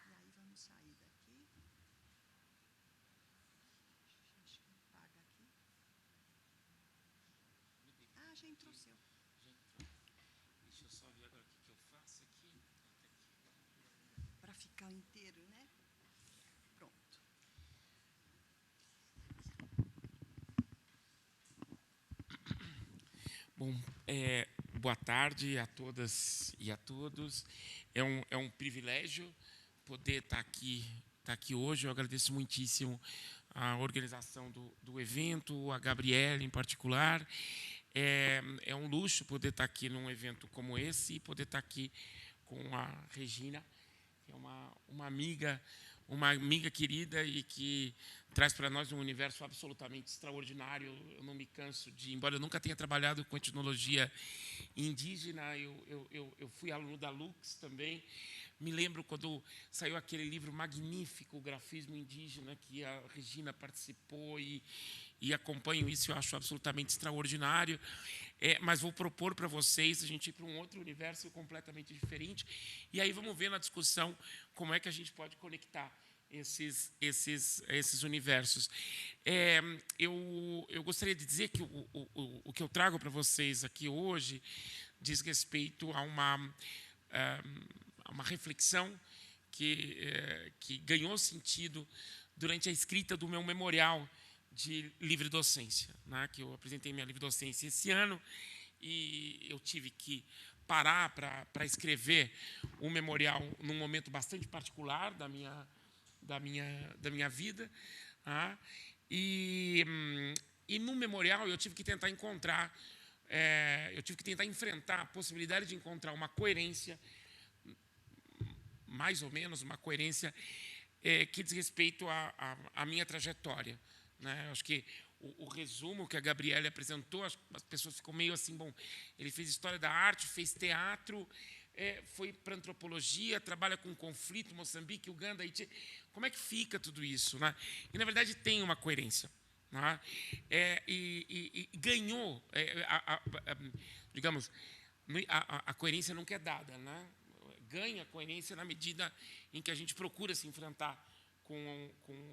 E aí vamos sair daqui. Acho que paga aqui. Ah, já entrou seu. Deixa eu só ver agora o que eu faço aqui. Para ficar inteiro, né? Pronto. Bom, boa tarde a todas e a todos. É um privilégio poder estar aqui hoje. Eu agradeço muitíssimo a organização do evento, a Gabriela em particular. É um luxo poder estar aqui num evento como esse e poder estar aqui com a Regina, que é uma amiga querida e que traz para nós um universo absolutamente extraordinário. Eu não me canso embora eu nunca tenha trabalhado com etnologia indígena, eu fui aluno da Lux também. Me lembro quando saiu aquele livro magnífico, O Grafismo Indígena, que a Regina participou, e acompanho isso, eu acho absolutamente extraordinário. Mas vou propor para vocês a gente ir para um outro universo completamente diferente, e aí vamos ver na discussão como é que a gente pode conectar esses universos. Eu gostaria de dizer que o que eu trago para vocês aqui hoje diz respeito a uma reflexão que ganhou sentido durante a escrita do meu memorial de livre docência, né, que eu apresentei minha livre docência esse ano, e eu tive que parar para escrever um memorial num momento bastante particular da minha vida, tá? E no memorial eu tive que tentar enfrentar a possibilidade de encontrar uma coerência, mais ou menos uma coerência, que diz respeito à minha trajetória, né? Acho que o resumo que a Gabriele apresentou, as pessoas ficam meio assim, bom, ele fez história da arte, fez teatro, foi para antropologia, trabalha com conflito, Moçambique, Uganda, Haiti. Como é que fica tudo isso, né? E, na verdade, tem uma coerência, né? E ganhou, digamos, a coerência nunca é dada, né? Ganha coerência na medida em que a gente procura se enfrentar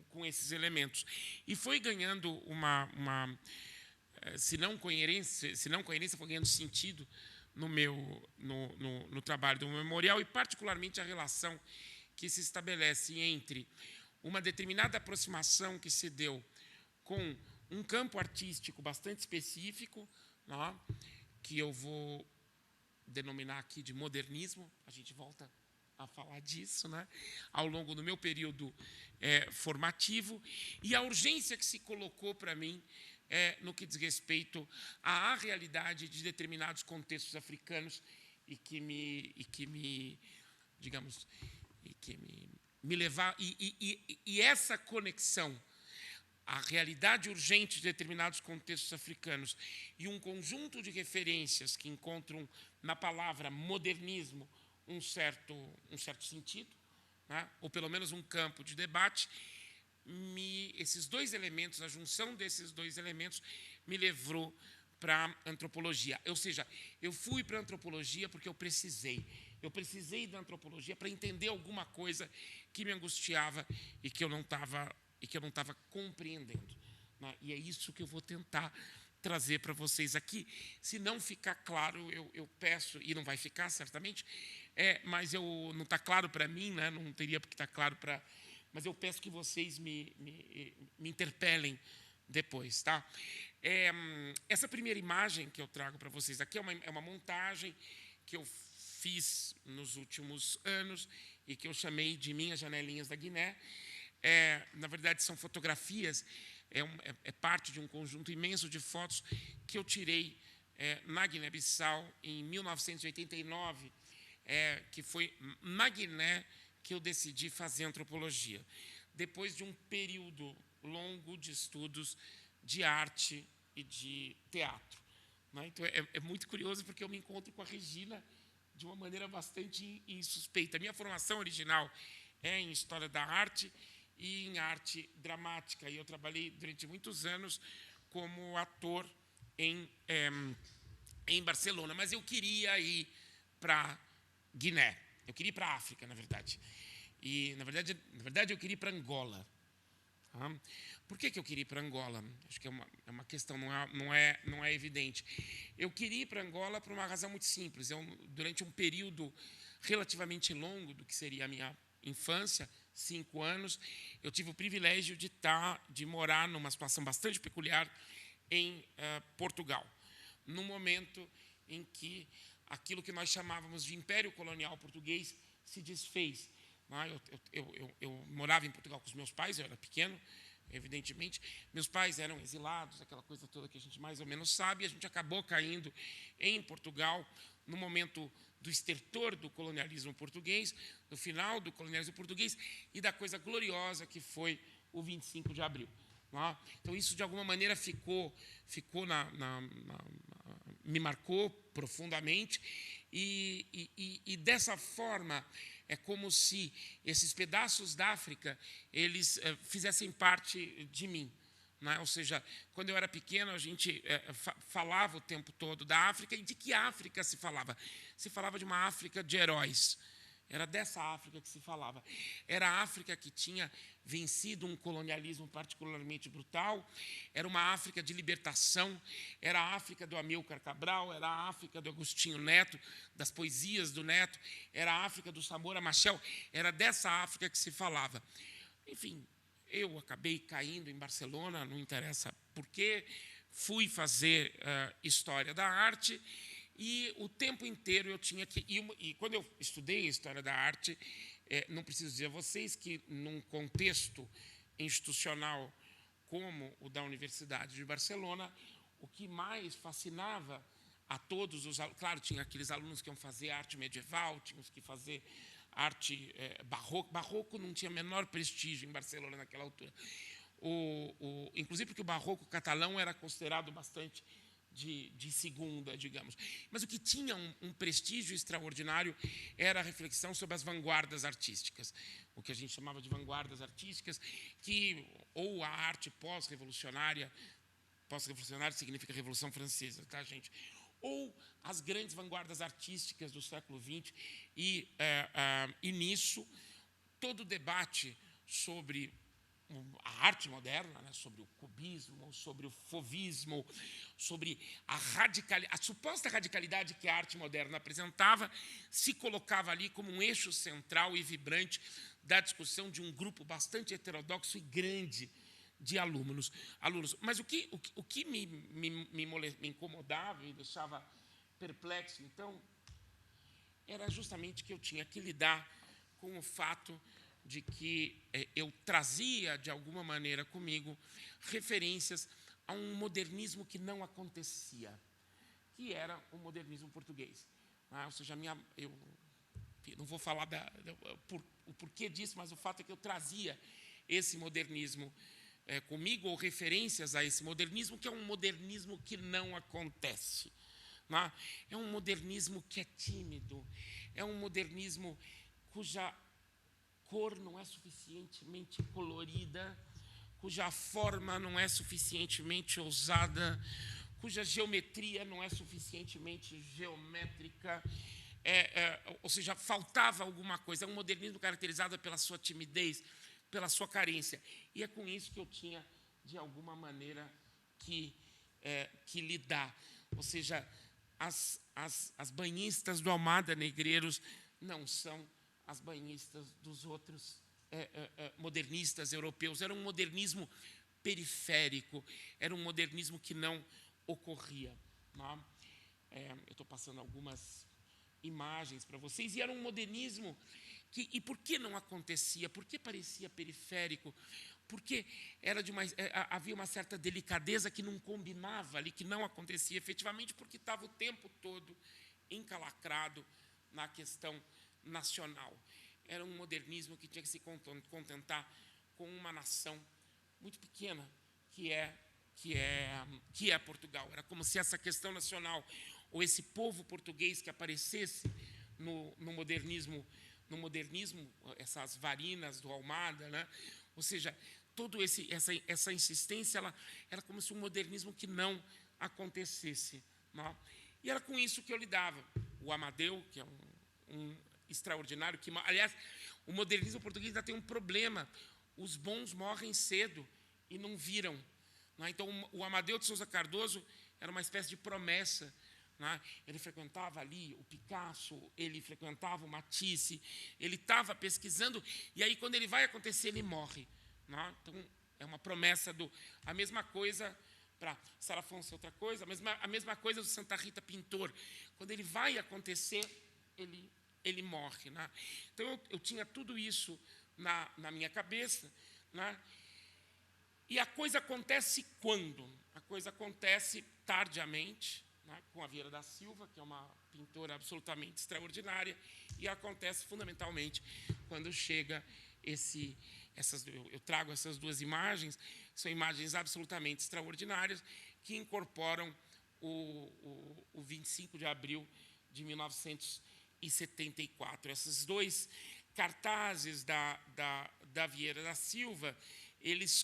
com esses elementos. E foi ganhando se não coerência, foi ganhando sentido no trabalho do memorial, e particularmente a relação que se estabelece entre uma determinada aproximação que se deu com um campo artístico bastante específico, né, que eu vou denominar aqui de modernismo, a gente volta a falar disso, né, ao longo do meu período formativo, e a urgência que se colocou para mim no que diz respeito à realidade de determinados contextos africanos e que me levar, e essa conexão, a realidade urgente de determinados contextos africanos e um conjunto de referências que encontram na palavra modernismo um certo sentido, né? Ou pelo menos um campo de debate, esses dois elementos, a junção desses dois elementos, me levou para a antropologia. Ou seja, eu fui para a antropologia porque eu precisei da antropologia para entender alguma coisa que me angustiava e que eu não estava compreendendo, né? E é isso que eu vou tentar trazer para vocês aqui. Se não ficar claro, eu peço, e não vai ficar certamente, mas não está claro para mim, né? Não teria porque estar claro para... Mas eu peço que vocês me interpelem depois, tá? Essa primeira imagem que eu trago para vocês aqui é uma montagem que eu fiz nos últimos anos e que eu chamei de Minhas Janelinhas da Guiné. Na verdade, são fotografias, é parte de um conjunto imenso de fotos que eu tirei na Guiné-Bissau em 1989, que foi na Guiné que eu decidi fazer antropologia, depois de um período longo de estudos de arte e de teatro, né? Então, é muito curioso, porque eu me encontro com a Regina de uma maneira bastante insuspeita. A minha formação original é em História da Arte e em Arte Dramática, e eu trabalhei durante muitos anos como ator em Barcelona, mas eu queria ir para Guiné. Eu queria ir para a África, na verdade. E, na verdade, eu queria ir para Angola. Tá? Por que eu queria ir para Angola? Acho que é uma questão, não é evidente. Eu queria ir para Angola por uma razão muito simples. Durante um período relativamente longo do que seria a minha infância, 5 anos, eu tive o privilégio de morar numa situação bastante peculiar em Portugal, no momento em que aquilo que nós chamávamos de Império Colonial Português se desfez. Eu morava em Portugal com os meus pais, eu era pequeno, evidentemente. Meus pais eram exilados, aquela coisa toda que a gente mais ou menos sabe, e a gente acabou caindo em Portugal no momento do estertor do colonialismo português, do final do colonialismo português e da coisa gloriosa que foi o 25 de abril. Então, isso, de alguma maneira, me marcou profundamente, e dessa forma é como se esses pedaços da África eles fizessem parte de mim, né? Ou seja, quando eu era pequeno, a gente falava o tempo todo da África. E de que África se falava? Se falava de uma África de heróis. Era dessa África que se falava. Era a África que tinha vencido um colonialismo particularmente brutal. Era uma África de libertação. Era a África do Amílcar Cabral. Era a África do Agostinho Neto, das poesias do Neto. Era a África do Samora Machel. Era dessa África que se falava. Enfim, eu acabei caindo em Barcelona, não interessa por quê. Fui fazer História da Arte. E o tempo inteiro eu tinha que... E quando eu estudei História da Arte, não preciso dizer a vocês que, num contexto institucional como o da Universidade de Barcelona, o que mais fascinava a todos os alunos, claro, tinha aqueles alunos que iam fazer arte medieval, tinha os que fazer arte barroco. Barroco não tinha menor prestígio em Barcelona naquela altura. Inclusive porque o barroco catalão era considerado bastante de segunda, digamos. Mas o que tinha um prestígio extraordinário era a reflexão sobre as vanguardas artísticas, o que a gente chamava de vanguardas artísticas, ou a arte pós-revolucionária significa Revolução Francesa, tá, gente? Ou as grandes vanguardas artísticas do século XX, e nisso, todo o debate sobre a arte moderna, né, sobre o cubismo, sobre o fauvismo, sobre a suposta radicalidade que a arte moderna apresentava, se colocava ali como um eixo central e vibrante da discussão de um grupo bastante heterodoxo e grande de alunos. Mas o que me incomodava e deixava perplexo, então, era justamente que eu tinha que lidar com o fato de que eu trazia, de alguma maneira, comigo, referências a um modernismo que não acontecia, que era o modernismo português. Ou seja, eu não vou falar o porquê disso, mas o fato é que eu trazia esse modernismo comigo, ou referências a esse modernismo, que é um modernismo que não acontece. É um modernismo que é tímido, é um modernismo cuja cor não é suficientemente colorida, cuja forma não é suficientemente ousada, cuja geometria não é suficientemente geométrica, ou seja, faltava alguma coisa. É um modernismo caracterizado pela sua timidez, pela sua carência. E é com isso que eu tinha, de alguma maneira, que lidar. Ou seja, as banhistas do Almada Negreiros não são as banhistas dos outros modernistas europeus. Era um modernismo periférico, era um modernismo que não ocorria. Eu estou passando algumas imagens para vocês, e era um modernismo que... E por que não acontecia? Por que parecia periférico? Porque havia uma certa delicadeza que não combinava ali, que não acontecia efetivamente, porque estava o tempo todo encalacrado na questão nacional. Era um modernismo que tinha que se contentar com uma nação muito pequena, que é Portugal. Era como se essa questão nacional, ou esse povo português que aparecesse no modernismo, essas varinas do Almada, né? Ou seja, toda essa insistência, ela era como se um modernismo que não acontecesse. Não? E era com isso que eu lidava. O Amadeu, que é um extraordinário, aliás, o modernismo português ainda tem um problema: os bons morrem cedo e não viram. Não é? Então, o Amadeu de Sousa Cardoso era uma espécie de promessa. Não é? Ele frequentava ali o Picasso, ele frequentava o Matisse, ele estava pesquisando, e aí, quando ele vai acontecer, ele morre. Não é? Então, é uma promessa a mesma coisa para Sara Afonso, outra coisa, a mesma coisa do Santa Rita Pintor. Quando ele vai acontecer, ele morre. Né? Então, eu tinha tudo isso na minha cabeça. Né? E a coisa acontece quando? A coisa acontece tardiamente, né, com a Vieira da Silva, que é uma pintora absolutamente extraordinária, e acontece fundamentalmente quando chega eu trago essas duas imagens, são imagens absolutamente extraordinárias, que incorporam o 25 de abril de 1974. Esses dois cartazes da Vieira da Silva, eles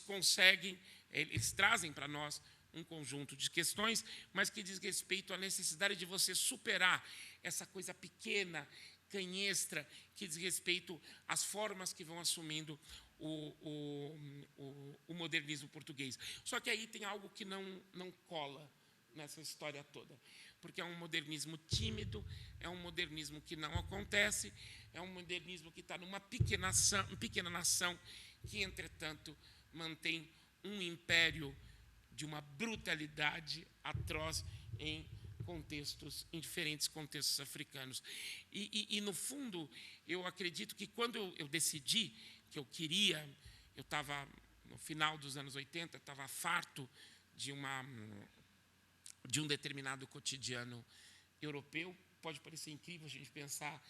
trazem para nós um conjunto de questões, mas que diz respeito à necessidade de você superar essa coisa pequena, canhestra, que diz respeito às formas que vão assumindo o modernismo português. Só que aí tem algo que não cola nessa história toda, porque é um modernismo tímido, é um modernismo que não acontece, é um modernismo que está numa pequena nação que, entretanto, mantém um império de uma brutalidade atroz em diferentes contextos africanos. E, no fundo, eu acredito que quando eu decidi que eu estava no final dos anos 80, estava farto de um determinado cotidiano europeu. Pode parecer incrível a gente pensar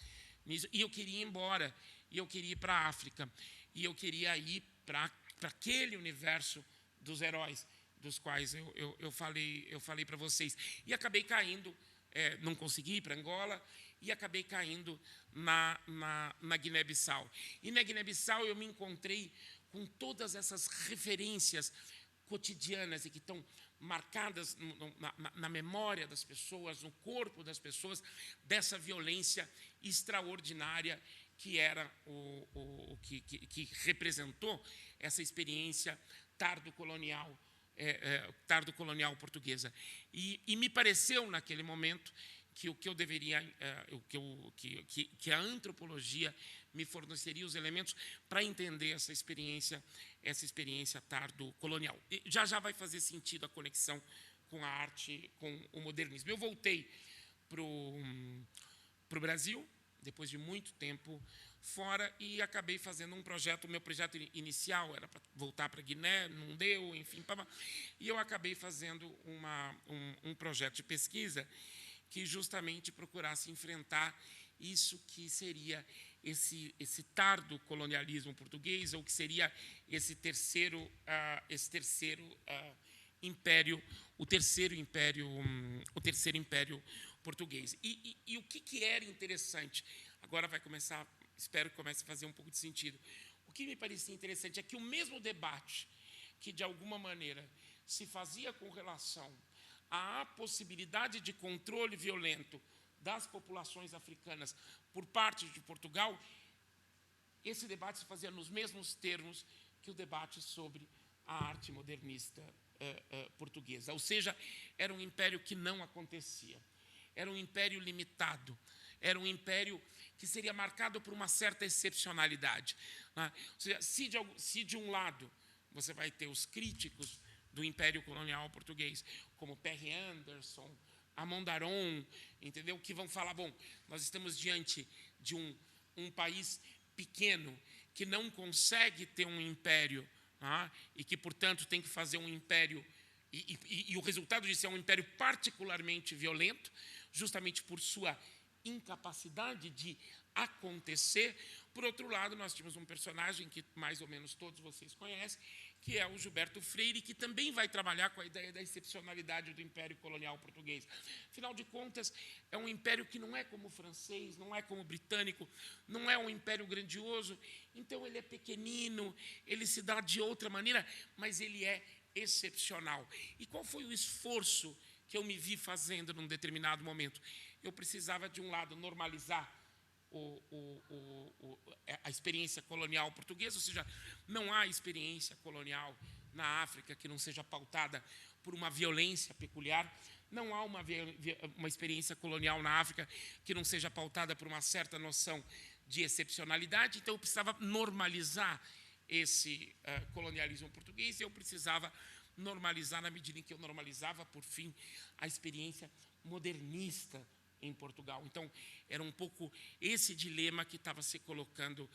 nisso. E eu queria ir embora, e eu queria ir para a África, e eu queria ir para aquele universo dos heróis, dos quais eu falei para vocês. E acabei caindo, não consegui ir para Angola, e acabei caindo na Guiné-Bissau. E na Guiné-Bissau eu me encontrei com todas essas referências cotidianas e que estão marcadas na memória das pessoas, no corpo das pessoas, dessa violência extraordinária que era que representou essa experiência tardo-colonial portuguesa. E me pareceu naquele momento que o que eu deveria, que a antropologia me forneceria os elementos para entender essa experiência tardo-colonial. E já vai fazer sentido a conexão com a arte, com o modernismo. Eu voltei para o Brasil, depois de muito tempo fora, e acabei fazendo um projeto. O meu projeto inicial era para voltar para a Guiné, não deu, enfim. E eu acabei fazendo um projeto de pesquisa que justamente procurasse enfrentar isso que seria esse tardo colonialismo português, ou que seria esse terceiro império, o terceiro império português. E o que era interessante, agora vai começar, espero que comece a fazer um pouco de sentido. O que me parecia interessante é que o mesmo debate que, de alguma maneira, se fazia com relação à possibilidade de controle violento das populações africanas por parte de Portugal, esse debate se fazia nos mesmos termos que o debate sobre a arte modernista portuguesa. Ou seja, era um império que não acontecia, era um império limitado, era um império que seria marcado por uma certa excepcionalidade. Ou seja, se de um lado você vai ter os críticos do Império Colonial Português, como Perry Anderson, Amon Daron, entendeu? Que vão falar, bom, nós estamos diante de um país pequeno que não consegue ter um império, e que, portanto, tem que fazer um império, e o resultado disso é um império particularmente violento, justamente por sua incapacidade de acontecer. Por outro lado, nós tínhamos um personagem que mais ou menos todos vocês conhecem, que é o Gilberto Freire, que também vai trabalhar com a ideia da excepcionalidade do Império Colonial Português. Afinal de contas, é um império que não é como o francês, não é como o britânico, não é um império grandioso, então ele é pequenino, ele se dá de outra maneira, mas ele é excepcional. E qual foi o esforço que eu me vi fazendo num determinado momento? Eu precisava, de um lado, normalizar a experiência colonial portuguesa, ou seja, não há experiência colonial na África que não seja pautada por uma violência peculiar, não há uma experiência colonial na África que não seja pautada por uma certa noção de excepcionalidade. Então eu precisava normalizar esse colonialismo português, e eu precisava normalizar, na medida em que eu normalizava, por fim, a experiência modernista em Portugal. Então, era um pouco esse dilema que estava se colocando,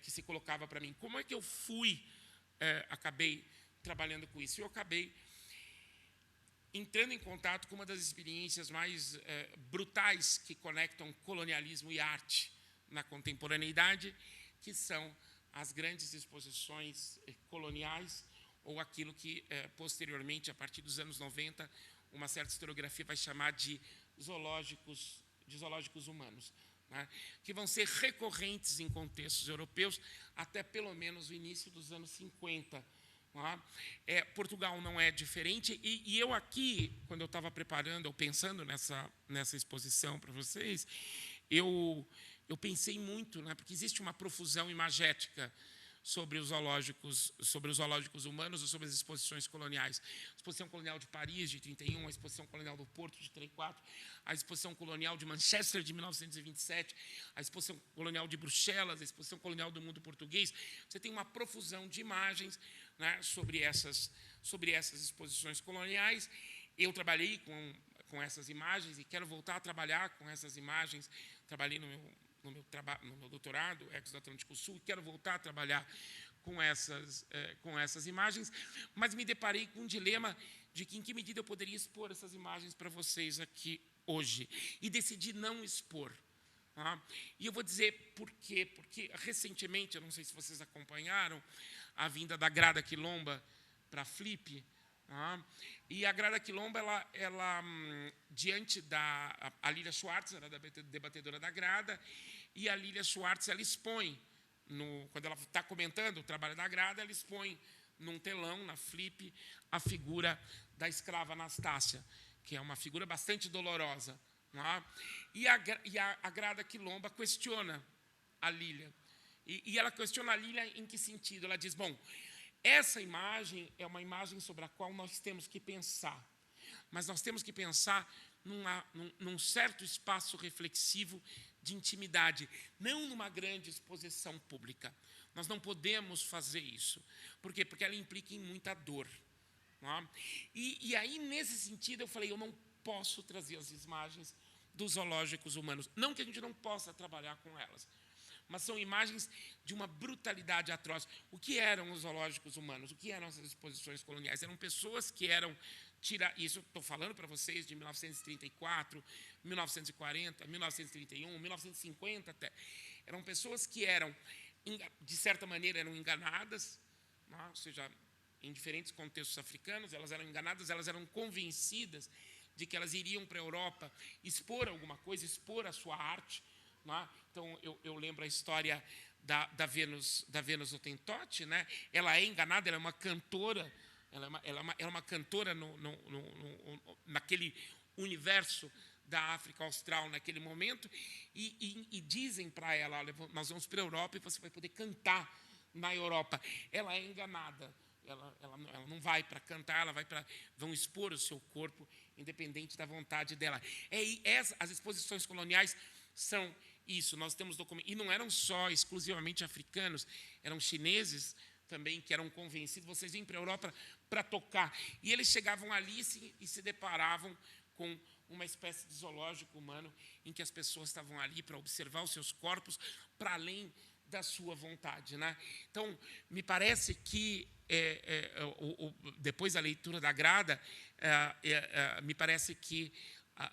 que se colocava para mim. Como é que eu acabei trabalhando com isso? Eu acabei entrando em contato com uma das experiências mais brutais que conectam colonialismo e arte na contemporaneidade, que são as grandes exposições coloniais, ou aquilo que, posteriormente, a partir dos anos 90, uma certa historiografia vai chamar de zoológicos humanos, que vão ser recorrentes em contextos europeus até pelo menos o início dos anos 50. Portugal não é diferente, e eu aqui, quando eu estava preparando, ou pensando nessa exposição para vocês, eu pensei muito, porque existe uma profusão imagética sobre os zoológicos humanos, ou sobre as exposições coloniais. A exposição colonial de Paris, de 31, a exposição colonial do Porto, de 34, a exposição colonial de Manchester, de 1927, a exposição colonial de Bruxelas, a exposição colonial do mundo português. Você tem uma profusão de imagens, sobre essas exposições coloniais. Eu trabalhei com essas imagens e quero voltar a trabalhar com essas imagens. Trabalhei no meu doutorado, ex do Atlântico Sul, e quero voltar a trabalhar com essas imagens, mas me deparei com um dilema de que em que medida eu poderia expor essas imagens para vocês aqui hoje. E decidi não expor. Tá? E eu vou dizer por quê. Porque recentemente, eu não sei se vocês acompanharam, a vinda da Grada Quilomba para a Flip. Tá? E a Grada Quilomba, ela diante da... A Lília Schwartz era a debatedora da Grada, e a Lília Schwartz, ela expõe, quando ela está comentando o trabalho da Grada, ela expõe num telão, na Flip, a figura da escrava Anastácia, que é uma figura bastante dolorosa. Não é? E a Grada Quilomba questiona a Lília. E ela questiona a Lília em que sentido? Ela diz, bom, essa imagem é uma imagem sobre a qual nós temos que pensar, mas nós temos que pensar num certo espaço reflexivo de intimidade, não numa grande exposição pública. Nós não podemos fazer isso. Por quê? Porque ela implica em muita dor. Não é? E aí, nesse sentido, eu falei, eu não posso trazer as imagens dos zoológicos humanos. Não que a gente não possa trabalhar com elas, mas são imagens de uma brutalidade atroz. O que eram os zoológicos humanos? O que eram essas exposições coloniais? Eram pessoas que eram... Isso estou falando para vocês de 1934, 1940, 1931, 1950 até. Eram pessoas que eram, de certa maneira, eram enganadas, não? Ou seja, em diferentes contextos africanos, elas eram enganadas, elas eram convencidas de que elas iriam para a Europa expor alguma coisa, expor a sua arte. Não é? Então, eu lembro a história da Vênus Hottentot, né? Ela é enganada, ela é uma cantora, ela é uma cantora naquele universo da África Austral naquele momento, e dizem para ela, olha, nós vamos para a Europa e você vai poder cantar na Europa. Ela é enganada, ela não vai para cantar, vão expor o seu corpo, independente da vontade dela. As exposições coloniais são isso. Nós temos documentos, e não eram só exclusivamente africanos, eram chineses também que eram convencidos, vocês vêm para a Europa para tocar. E eles chegavam ali e se deparavam com uma espécie de zoológico humano em que as pessoas estavam ali para observar os seus corpos para além da sua vontade. Né? Então, me parece que, depois da leitura da Grada, me parece que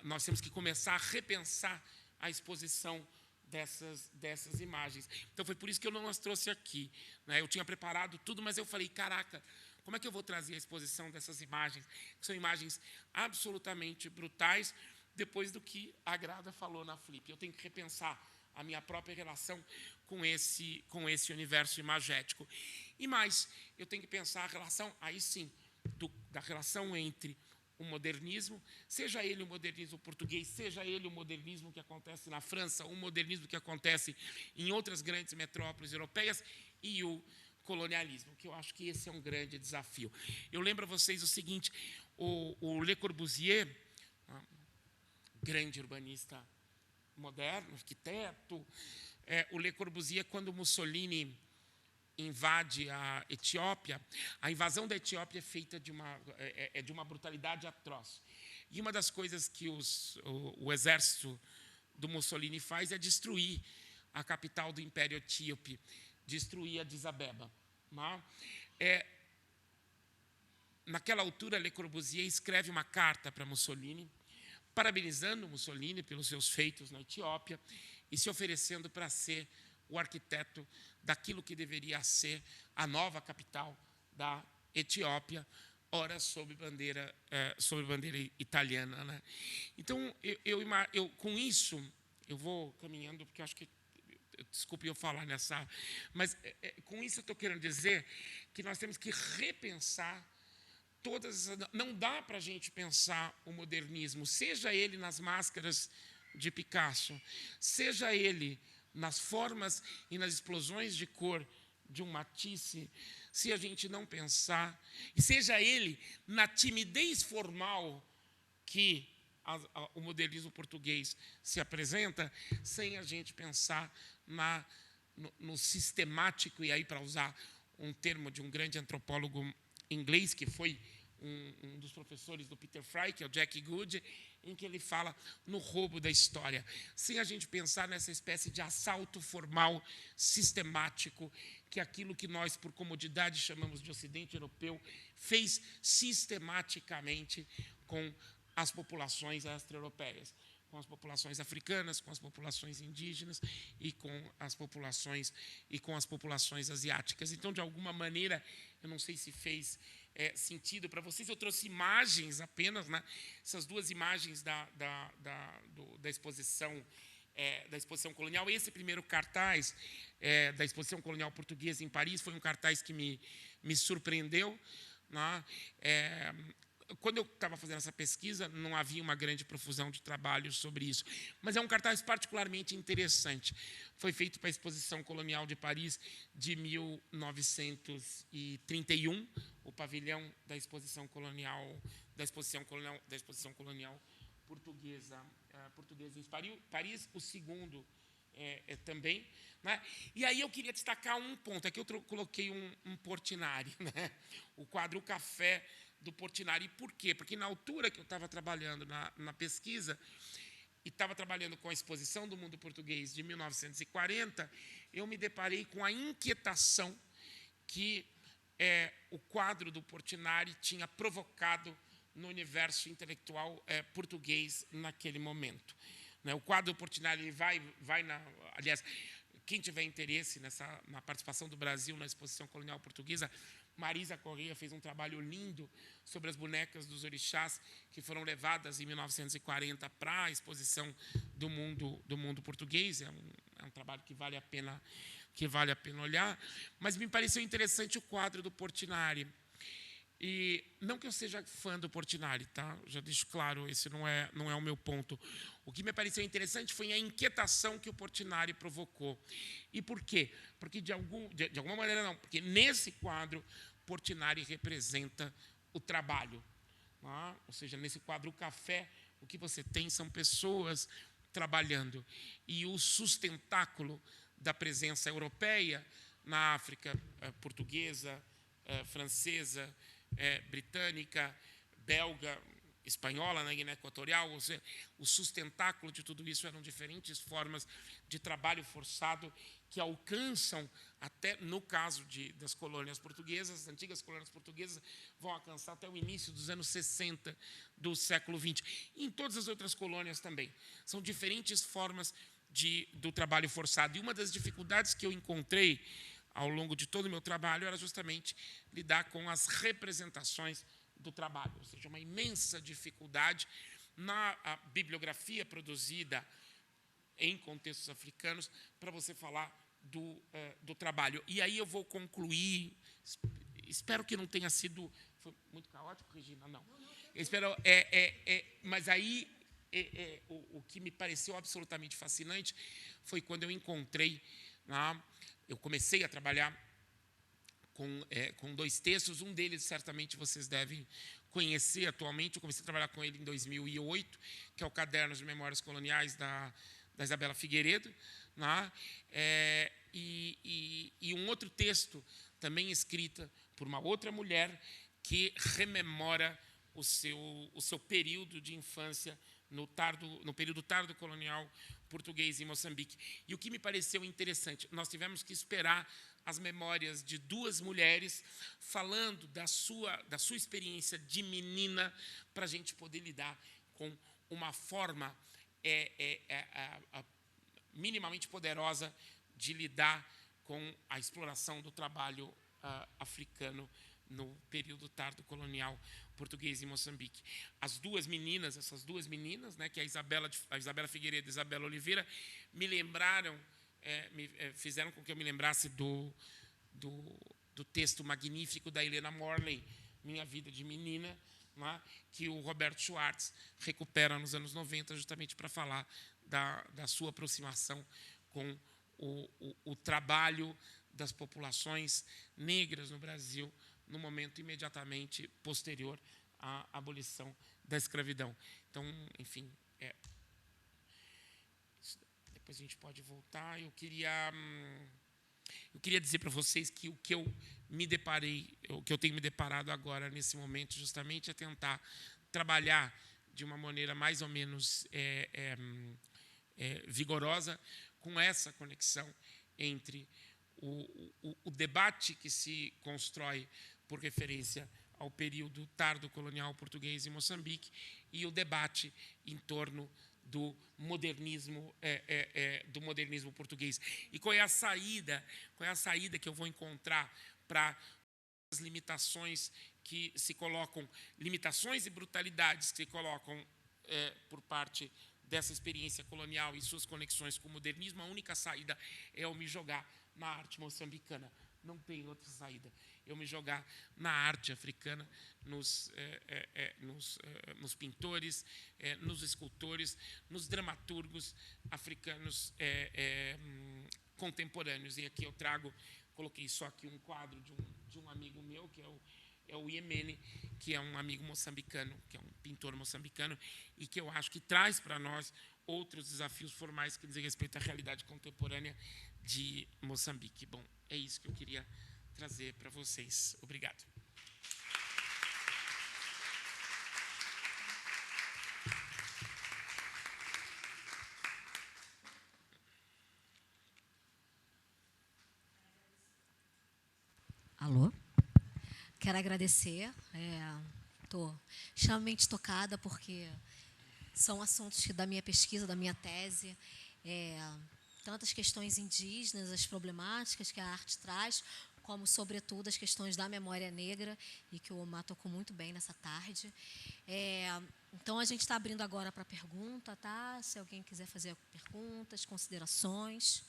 nós temos que começar a repensar a exposição dessas imagens. Então, foi por isso que eu não as trouxe aqui. Né? Eu tinha preparado tudo, mas eu falei, caraca, como é que eu vou trazer a exposição dessas imagens? Que são imagens absolutamente brutais, depois do que a Grada falou na Flip. Eu tenho que repensar a minha própria relação com esse universo imagético. E mais, eu tenho que pensar a relação, aí sim, da relação entre o modernismo, seja ele o modernismo português, seja ele o modernismo que acontece na França, o modernismo que acontece em outras grandes metrópoles europeias, e o colonialismo, que eu acho que esse é um grande desafio. Eu lembro a vocês o seguinte, o Le Corbusier, grande urbanista moderno, arquiteto, o Le Corbusier, quando Mussolini invade a Etiópia, a invasão da Etiópia é feita de uma brutalidade atroz. E uma das coisas que o exército do Mussolini faz é destruir a capital do Império Etíope, destruir Addis Abeba. Naquela altura, Le Corbusier escreve uma carta para Mussolini, parabenizando Mussolini pelos seus feitos na Etiópia e se oferecendo para ser o arquiteto daquilo que deveria ser a nova capital da Etiópia, ora sob bandeira italiana. Né? Então, eu com isso, eu vou caminhando, porque acho que, desculpe eu falar nessa, mas com isso eu estou querendo dizer que nós temos que repensar não dá para a gente pensar o modernismo, seja ele nas máscaras de Picasso, seja ele nas formas e nas explosões de cor de um Matisse, se a gente não pensar, e seja ele na timidez formal que o modernismo português se apresenta, sem a gente pensar no sistemático, e aí para usar um termo de um grande antropólogo inglês, que foi um dos professores do Peter Fry, que é o Jack Good, em que ele fala no roubo da história, sem a gente pensar nessa espécie de assalto formal, sistemático, que aquilo que nós, por comodidade, chamamos de Ocidente Europeu, fez sistematicamente com as populações extra-europeias, com as populações africanas, com as populações indígenas e com as populações asiáticas. Então, de alguma maneira, eu não sei se fez sentido para vocês, eu trouxe imagens apenas, né? Essas duas imagens da exposição colonial. Esse primeiro cartaz da exposição colonial portuguesa em Paris foi um cartaz que me surpreendeu, né? Quando eu estava fazendo essa pesquisa, não havia uma grande profusão de trabalho sobre isso. Mas é um cartaz particularmente interessante. Foi feito para a Exposição Colonial de Paris de 1931, o pavilhão da Exposição Colonial portuguesa em Paris, o segundo também. Né? E aí eu queria destacar um ponto. Aqui eu coloquei um Portinari, né? O quadro Café do Portinari. E por quê? Porque na altura que eu estava trabalhando na pesquisa, e estava trabalhando com a exposição do mundo português de 1940, eu me deparei com a inquietação que o quadro do Portinari tinha provocado no universo intelectual português naquele momento. Né? O quadro do Portinari aliás, quem tiver interesse na participação do Brasil na exposição colonial portuguesa, Marisa Correia fez um trabalho lindo sobre as bonecas dos orixás que foram levadas em 1940 para a exposição do mundo português. É um trabalho que vale a pena olhar. Mas me pareceu interessante o quadro do Portinari. E não que eu seja fã do Portinari, tá? Já deixo claro, esse não é o meu ponto. O que me pareceu interessante foi a inquietação que o Portinari provocou. E por quê? Porque, de alguma maneira, não. Porque, nesse quadro, Portinari representa o trabalho. Tá? Ou seja, nesse quadro, o café, o que você tem são pessoas trabalhando. E o sustentáculo da presença europeia na África portuguesa, francesa, britânica, belga, espanhola, na Guiné Equatorial, ou seja, o sustentáculo de tudo isso eram diferentes formas de trabalho forçado que alcançam, até no caso das colônias portuguesas, as antigas colônias portuguesas, vão alcançar até o início dos anos 60 do século XX. E em todas as outras colônias também. São diferentes formas do trabalho forçado. E uma das dificuldades que eu encontrei ao longo de todo o meu trabalho era justamente lidar com as representações do trabalho, ou seja, uma imensa dificuldade na bibliografia produzida em contextos africanos para você falar do trabalho. E aí eu vou concluir, espero que não tenha sido... Foi muito caótico, Regina? Não. Espero, mas aí o que me pareceu absolutamente fascinante foi quando eu encontrei... Eu comecei a trabalhar com dois textos, um deles certamente vocês devem conhecer atualmente. Eu comecei a trabalhar com ele em 2008, que é o Caderno de Memórias Coloniais da Isabela Figueiredo, né? E um outro texto, também escrita por uma outra mulher, que rememora o seu período de infância no período tardo colonial português em Moçambique. E o que me pareceu interessante, nós tivemos que esperar as memórias de duas mulheres falando da sua experiência de menina para a gente poder lidar com uma forma minimamente poderosa de lidar com a exploração do trabalho africano no período tardo colonial português em Moçambique. Essas duas meninas, né, que é a Isabela Figueiredo e a Isabela Oliveira, me lembraram, fizeram com que eu me lembrasse do texto magnífico da Helena Morley, Minha Vida de Menina, né, que o Roberto Schwartz recupera nos anos 90, justamente para falar da sua aproximação com o trabalho das populações negras no Brasil no momento imediatamente posterior à abolição da escravidão. Então, enfim, depois a gente pode voltar. Eu queria dizer para vocês que o que eu tenho me deparado agora, nesse momento, justamente, é tentar trabalhar de uma maneira mais ou menos vigorosa com essa conexão entre o debate que se constrói por referência ao período tardo-colonial português em Moçambique e o debate em torno do modernismo português. E qual é a saída que eu vou encontrar para as limitações que se colocam, limitações e brutalidades que se colocam por parte dessa experiência colonial e suas conexões com o modernismo? A única saída é eu me jogar na arte moçambicana. Não tem outra saída. Eu me jogar na arte africana, nos pintores, nos escultores, nos dramaturgos africanos contemporâneos. E aqui eu coloquei só aqui um quadro de um amigo meu, que é o Iemene, que é um amigo moçambicano, que é um pintor moçambicano, e que eu acho que traz para nós outros desafios formais que dizem respeito à realidade contemporânea de Moçambique. Bom, é isso que eu queria trazer para vocês. Obrigado. Alô? Quero agradecer. Estou extremamente tocada, porque são assuntos da minha pesquisa, da minha tese. Tantas questões indígenas, as problemáticas que a arte traz, como, sobretudo, as questões da memória negra, e que o Omar tocou muito bem nessa tarde. Então, a gente está abrindo agora para pergunta, tá? Se alguém quiser fazer perguntas, considerações.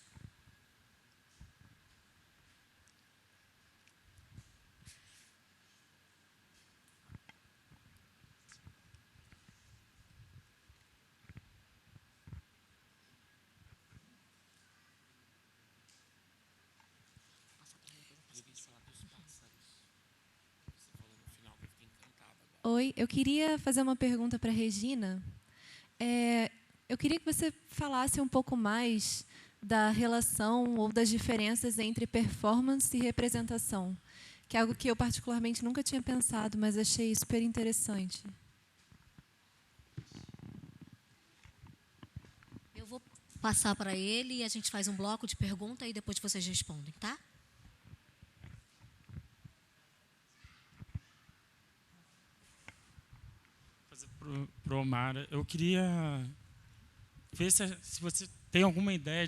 Oi, eu queria fazer uma pergunta para a Regina. Eu queria que você falasse um pouco mais da relação ou das diferenças entre performance e representação, que é algo que eu particularmente nunca tinha pensado, mas achei super interessante. Eu vou passar para ele e a gente faz um bloco de pergunta e depois vocês respondem, tá? Pro Omar, eu queria ver se você tem alguma ideia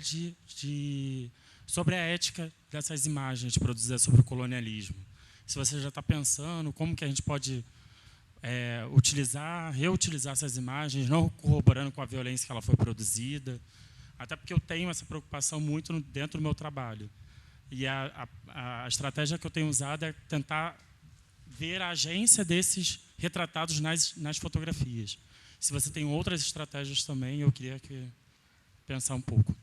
sobre a ética dessas imagens produzidas sobre o colonialismo. Se você já está pensando como que a gente pode reutilizar essas imagens, não corroborando com a violência que ela foi produzida, até porque eu tenho essa preocupação muito dentro do meu trabalho. E a estratégia que eu tenho usado é tentar ver a agência desses retratados nas fotografias. Se você tem outras estratégias também, eu queria pensar um pouco.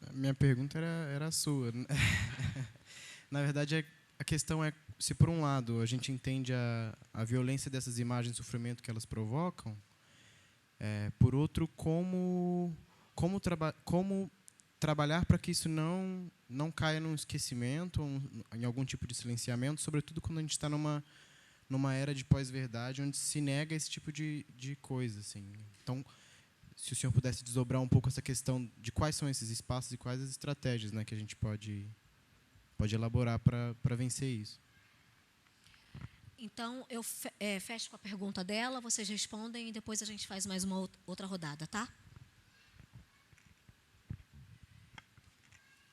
A minha pergunta era a sua. Na verdade, a questão é se, por um lado, a gente entende a violência dessas imagens de sofrimento que elas provocam, por outro, como trabalhar para que isso não caia num esquecimento, em algum tipo de silenciamento, sobretudo quando a gente está numa era de pós-verdade, onde se nega esse tipo de coisa. Assim. Então, se o senhor pudesse desdobrar um pouco essa questão de quais são esses espaços e quais as estratégias, né, que a gente pode elaborar para vencer isso. Então, eu fecho com a pergunta dela, vocês respondem e depois a gente faz mais uma outra rodada, tá?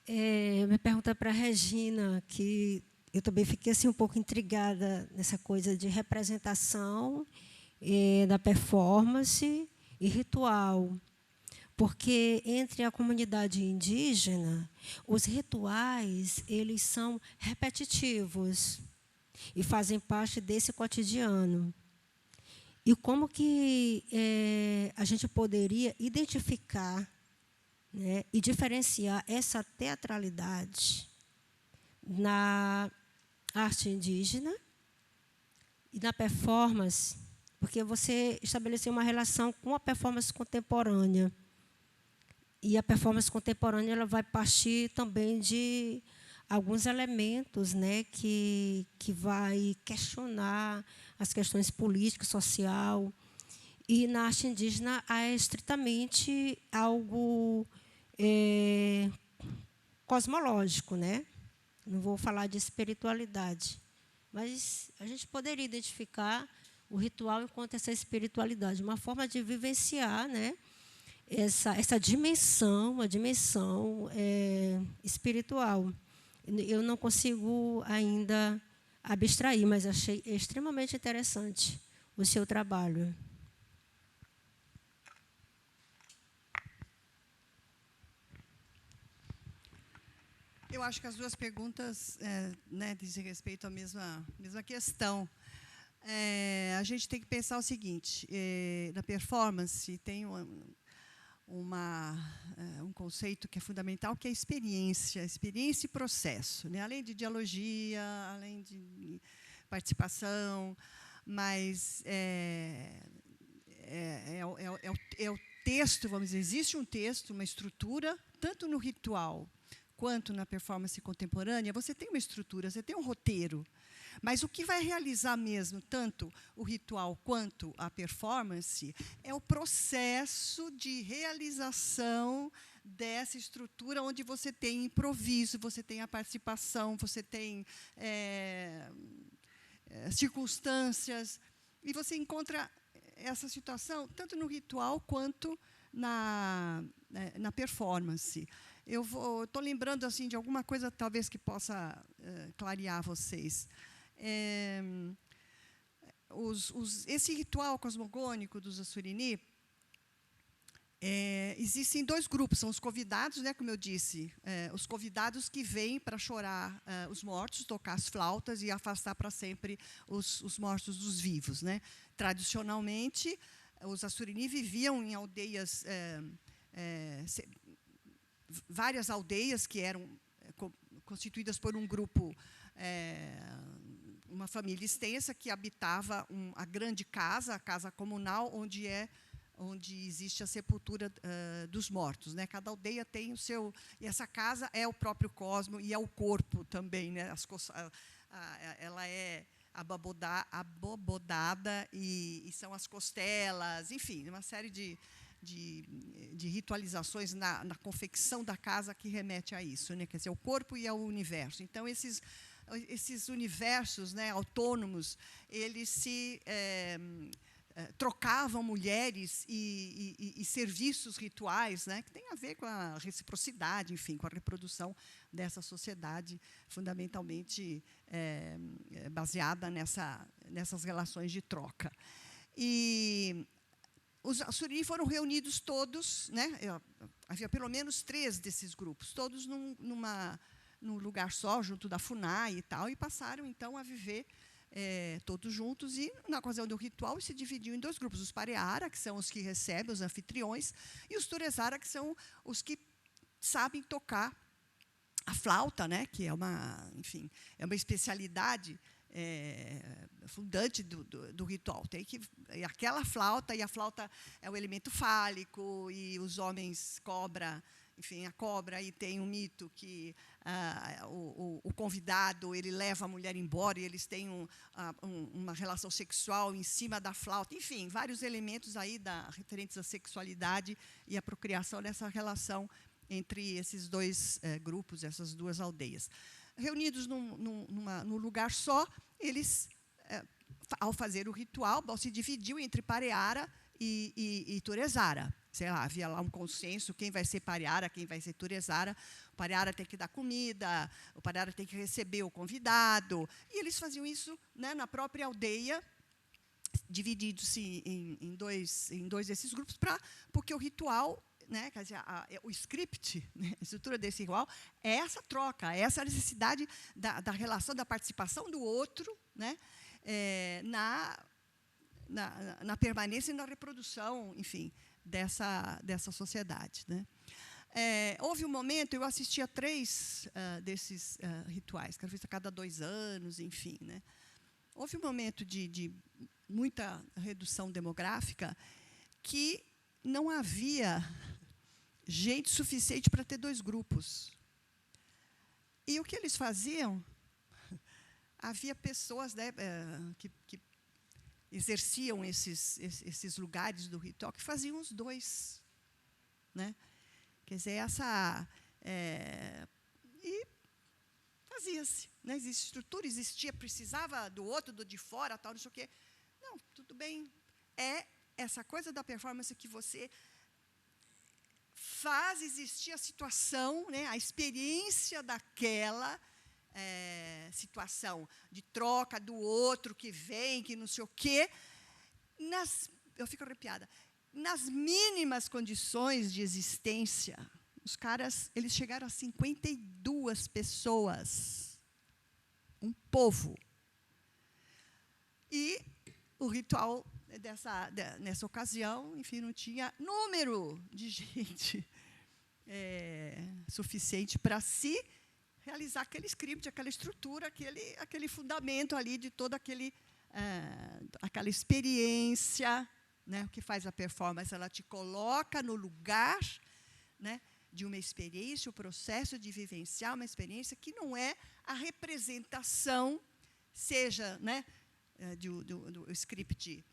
Minha pergunta é para a Regina, que eu também fiquei assim, um pouco intrigada nessa coisa de representação da performance e ritual. Porque, entre a comunidade indígena, os rituais eles são repetitivos e fazem parte desse cotidiano. E como que a gente poderia identificar, né, e diferenciar essa teatralidade na arte indígena e na performance, porque você estabeleceu uma relação com a performance contemporânea. E a performance contemporânea ela vai partir também de alguns elementos, né, que vai questionar as questões políticas, social. E na arte indígena é estritamente algo cosmológico, né? Não vou falar de espiritualidade, mas a gente poderia identificar o ritual enquanto essa espiritualidade, uma forma de vivenciar, né, essa dimensão, a dimensão espiritual. Eu não consigo ainda abstrair, mas achei extremamente interessante o seu trabalho. Eu acho que as duas perguntas né, dizem respeito à mesma questão. A gente tem que pensar o seguinte, na performance tem um conceito que é fundamental, que é experiência e processo, né? Além de dialogia, além de participação, mas é o texto, vamos dizer, existe um texto, uma estrutura, tanto no ritual quanto na performance contemporânea, você tem uma estrutura, você tem um roteiro. Mas o que vai realizar mesmo, tanto o ritual quanto a performance, é o processo de realização dessa estrutura, onde você tem improviso, você tem a participação, você tem circunstâncias, e você encontra essa situação tanto no ritual quanto na performance. Eu estou lembrando assim, de alguma coisa, talvez, que possa clarear vocês. Esse ritual cosmogônico dos Assurini, existem dois grupos, são os convidados, né, como eu disse, os convidados que vêm para chorar os mortos, tocar as flautas e afastar para sempre os mortos dos vivos, né? Tradicionalmente, os Assurini viviam em aldeias, várias aldeias que eram constituídas por um grupo, uma família extensa que habitava a grande casa, a casa comunal, onde existe a sepultura dos mortos, né? Cada aldeia tem o seu, e essa casa é o próprio cosmo e é o corpo também, né? Ela é abobodada e são as costelas, enfim, uma série de ritualizações na confecção da casa que remete a isso, né? Quer dizer, o corpo e ao universo. Então, esses universos, né, autônomos, eles se trocavam mulheres e serviços rituais, né, que tem a ver com a reciprocidade, enfim, com a reprodução dessa sociedade fundamentalmente baseada nessas relações de troca. E os Assurini foram reunidos todos, né, havia pelo menos 3 desses grupos, todos num lugar só, junto da FUNAI e tal, e passaram, então, a viver todos juntos, e, na ocasião do ritual, se dividiu em 2 grupos, os Pareara, que são os que recebem, os anfitriões, e os Turezara, que são os que sabem tocar a flauta, né, que é enfim, é uma especialidade fundante do ritual. Tem aquela flauta, e a flauta é o elemento fálico, e os homens cobra, enfim, a cobra, e tem um mito que o convidado, ele leva a mulher embora e eles têm uma relação sexual em cima da flauta. Enfim, vários elementos aí referentes à sexualidade e à procriação dessa relação entre esses 2 grupos, essas 2 aldeias. Reunidos num lugar só, eles, ao fazer o ritual, se dividiu entre Pareara e Turezara. Sei lá, havia lá um consenso, quem vai ser Pareara, quem vai ser Turezara. O Pareara tem que dar comida, o Pareara tem que receber o convidado. E eles faziam isso, né, na própria aldeia, divididos-se em dois desses grupos, porque o ritual, né, quer dizer, o script, né, a estrutura desse ritual, é essa troca, é essa necessidade da relação, da participação do outro, né, na permanência e na reprodução, enfim, dessa sociedade, né? Houve um momento, eu assisti a 3 desses rituais, que era feito a cada 2 anos, enfim, né? Houve um momento de muita redução demográfica que não havia gente suficiente para ter 2 grupos. E o que eles faziam? Havia pessoas, né, que exerciam esses lugares do ritual, que faziam os dois. Né? Quer dizer, e fazia-se. Né? Existia estrutura, existia, precisava do outro, do de fora, tal, não sei o quê. Não, tudo bem. É essa coisa da performance que você faz existir a situação, né, a experiência daquela situação de troca do outro que vem, que não sei o quê. Eu fico arrepiada. Nas mínimas condições de existência, os caras, eles chegaram a 52 pessoas. Um povo. E o ritual nessa ocasião, enfim, não tinha número de gente suficiente para se realizar aquele script, aquela estrutura, aquele fundamento ali de toda aquela experiência. Né? O que faz a performance? Ela te coloca no lugar, né, de uma experiência, o processo de vivenciar uma experiência que não é a representação, seja, né, do script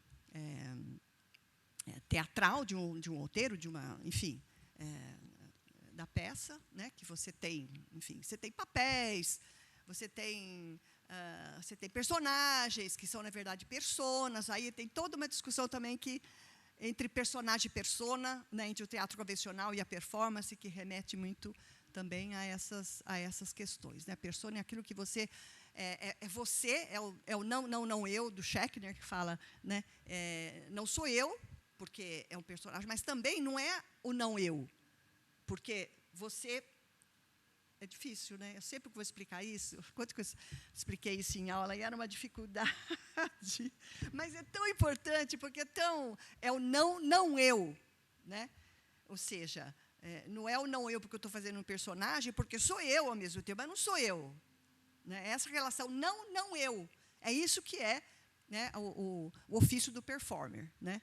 teatral, de um roteiro, enfim, da peça, né, que você tem, enfim, você tem papéis, você tem personagens que são, na verdade, personas. Aí tem toda uma discussão também entre personagem e persona, né, entre o teatro convencional e a performance, que remete muito também a essas questões. Né? A persona é aquilo que você... você, é o não eu, do Schechner, que fala, né, não sou eu, porque é um personagem, mas também não é o não eu, porque você... É difícil, né? Eu sempre vou explicar isso. Quanto que eu expliquei isso em aula, e era uma dificuldade. Mas é tão importante, porque é o não eu. Né? Ou seja, não é o não eu porque eu estou fazendo um personagem, porque sou eu ao mesmo tempo, mas não sou eu. Né? Essa relação não eu. É isso que é, né, o ofício do performer. Né?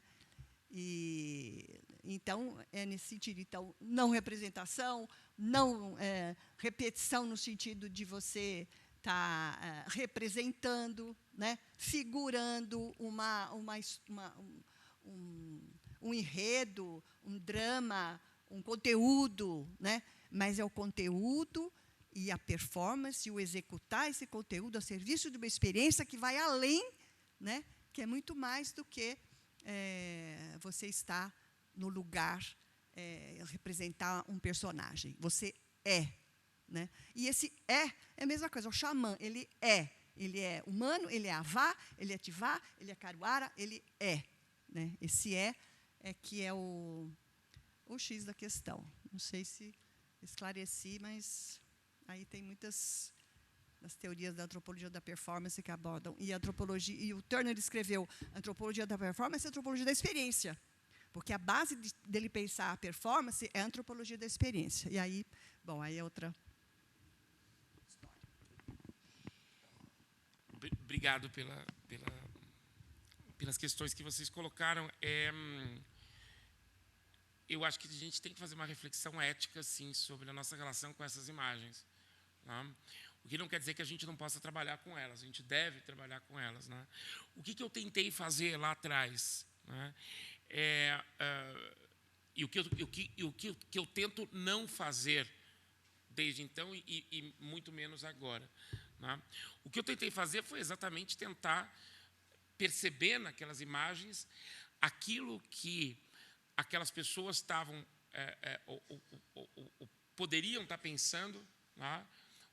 Então, é nesse sentido. Então, não representação, não repetição no sentido de você estar representando, né, figurando um enredo, um drama, um conteúdo, né, mas é o conteúdo e a performance, o executar esse conteúdo a serviço de uma experiência que vai além, né, que é muito mais do que você estar no lugar, representar um personagem. Você é. Né? E esse é a mesma coisa. O xamã, ele é humano, ele é avá, ele é tivá, ele é caruara, ele é. Né? Esse é que é o X da questão. Não sei se esclareci, mas aí tem muitas das teorias da antropologia da performance que abordam. E a antropologia, e o Turner escreveu antropologia da performance e antropologia da experiência. Porque a base dele pensar a performance é a antropologia da experiência. E aí, bom, aí é outra história. Obrigado pelas questões que vocês colocaram. Eu acho que a gente tem que fazer uma reflexão ética, sim, sobre a nossa relação com essas imagens. Né? O que não quer dizer que a gente não possa trabalhar com elas. A gente deve trabalhar com elas. Né? O que eu tentei fazer lá atrás? Né? E o que eu tento não fazer desde então e muito menos agora. Né? O que eu tentei fazer foi exatamente tentar perceber naquelas imagens aquilo que aquelas pessoas estavam ou poderiam estar pensando, né?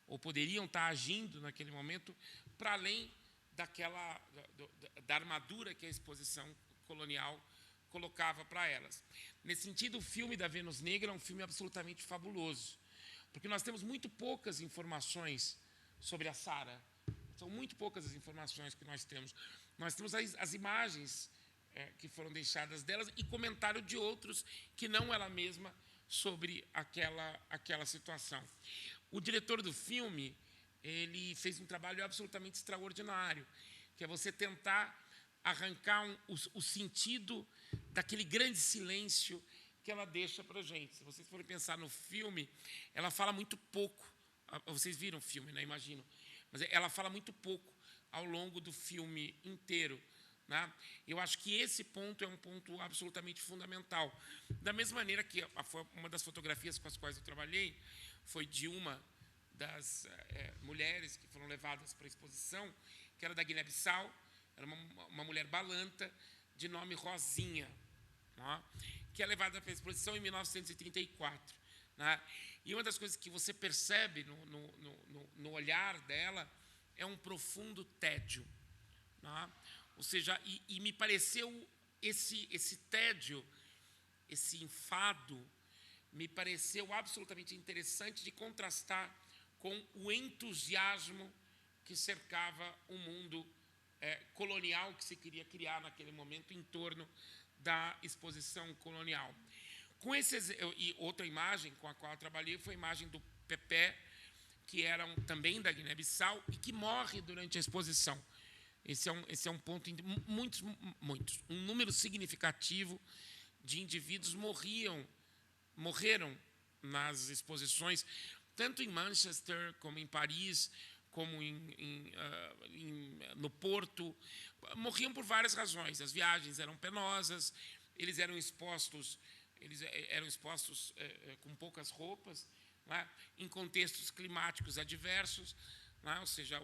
Ou poderiam estar agindo naquele momento para além da armadura que a exposição colonial colocava para elas. Nesse sentido, o filme da Vênus Negra é um filme absolutamente fabuloso, porque nós temos muito poucas informações sobre a Sara. São muito poucas as informações que nós temos. Nós temos as imagens que foram deixadas delas e comentário de outros que não ela mesma sobre aquela situação. O diretor do filme, ele fez um trabalho absolutamente extraordinário, que é você tentar arrancar o sentido daquele grande silêncio que ela deixa para a gente. Se vocês forem pensar no filme, ela fala muito pouco vocês viram o filme, né? Imagino. Mas ela fala muito pouco ao longo do filme inteiro, né? Eu acho que esse ponto é um ponto absolutamente fundamental. Da mesma maneira que uma das fotografias com as quais eu trabalhei foi de uma das mulheres que foram levadas para a exposição, que era da Guiné-Bissau, era uma mulher balanta, de nome Rosinha, né? Que é levada para a exposição em 1934. Né? E uma das coisas que você percebe no olhar dela é um profundo tédio. Né? Ou seja, e me pareceu esse tédio, esse enfado, me pareceu absolutamente interessante de contrastar com o entusiasmo que cercava o mundo colonial que se queria criar naquele momento em torno da exposição colonial. E outra imagem com a qual eu trabalhei foi a imagem do Pepé, que era também da Guiné-Bissau e que morre durante a exposição. Esse é um ponto, um número significativo de indivíduos morreram nas exposições, tanto em Manchester, como em Paris, como no Porto. Morriam por várias razões. As viagens eram penosas, eles eram expostos com poucas roupas, né, em contextos climáticos adversos, né, ou seja,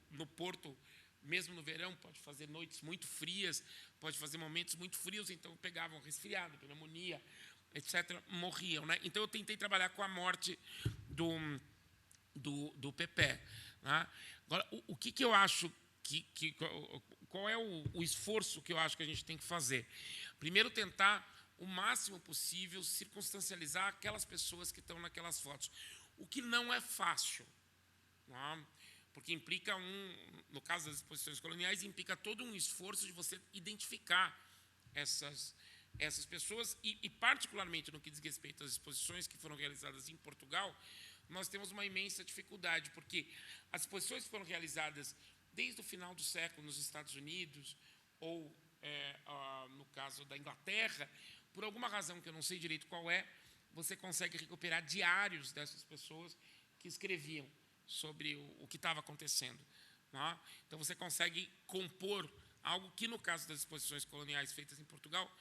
no Porto, mesmo no verão, pode fazer noites muito frias, pode fazer momentos muito frios, então pegavam resfriado, pneumonia, etc., morriam. Né? Então, eu tentei trabalhar com a morte do Pepé. Né? Agora, o que eu acho qual é o esforço que eu acho que a gente tem que fazer? Primeiro, tentar o máximo possível circunstancializar aquelas pessoas que estão naquelas fotos, o que não é fácil, né? Porque implica no caso das exposições coloniais, implica todo um esforço de você identificar essas pessoas e particularmente no que diz respeito às exposições que foram realizadas em Portugal, nós temos uma imensa dificuldade, porque as exposições que foram realizadas desde o final do século nos Estados Unidos ou, no caso da Inglaterra, por alguma razão que eu não sei direito qual é, você consegue recuperar diários dessas pessoas que escreviam sobre o que estava acontecendo. Né? Então, você consegue compor algo que, no caso das exposições coloniais feitas em Portugal,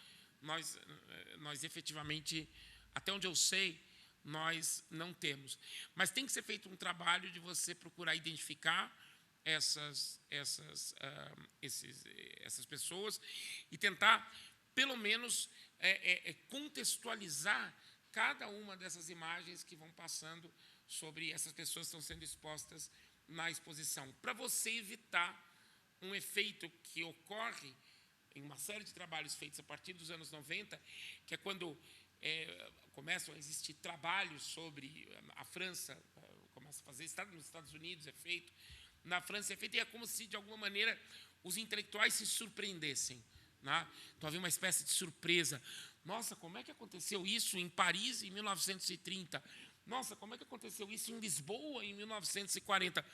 nós efetivamente, até onde eu sei, nós não temos. Mas tem que ser feito um trabalho de você procurar identificar essas pessoas e tentar, pelo menos, contextualizar cada uma dessas imagens que vão passando sobre essas pessoas que estão sendo expostas na exposição, para você evitar um efeito que ocorre em uma série de trabalhos feitos a partir dos anos 90, que é quando começam a existir trabalhos sobre a França, começa a fazer, nos Estados Unidos é feito, na França é feito, e é como se, de alguma maneira, os intelectuais se surpreendessem. Né? Então, havia uma espécie de surpresa. Nossa, como é que aconteceu isso em Paris em 1930? Nossa, como é que aconteceu isso em Lisboa em 1940?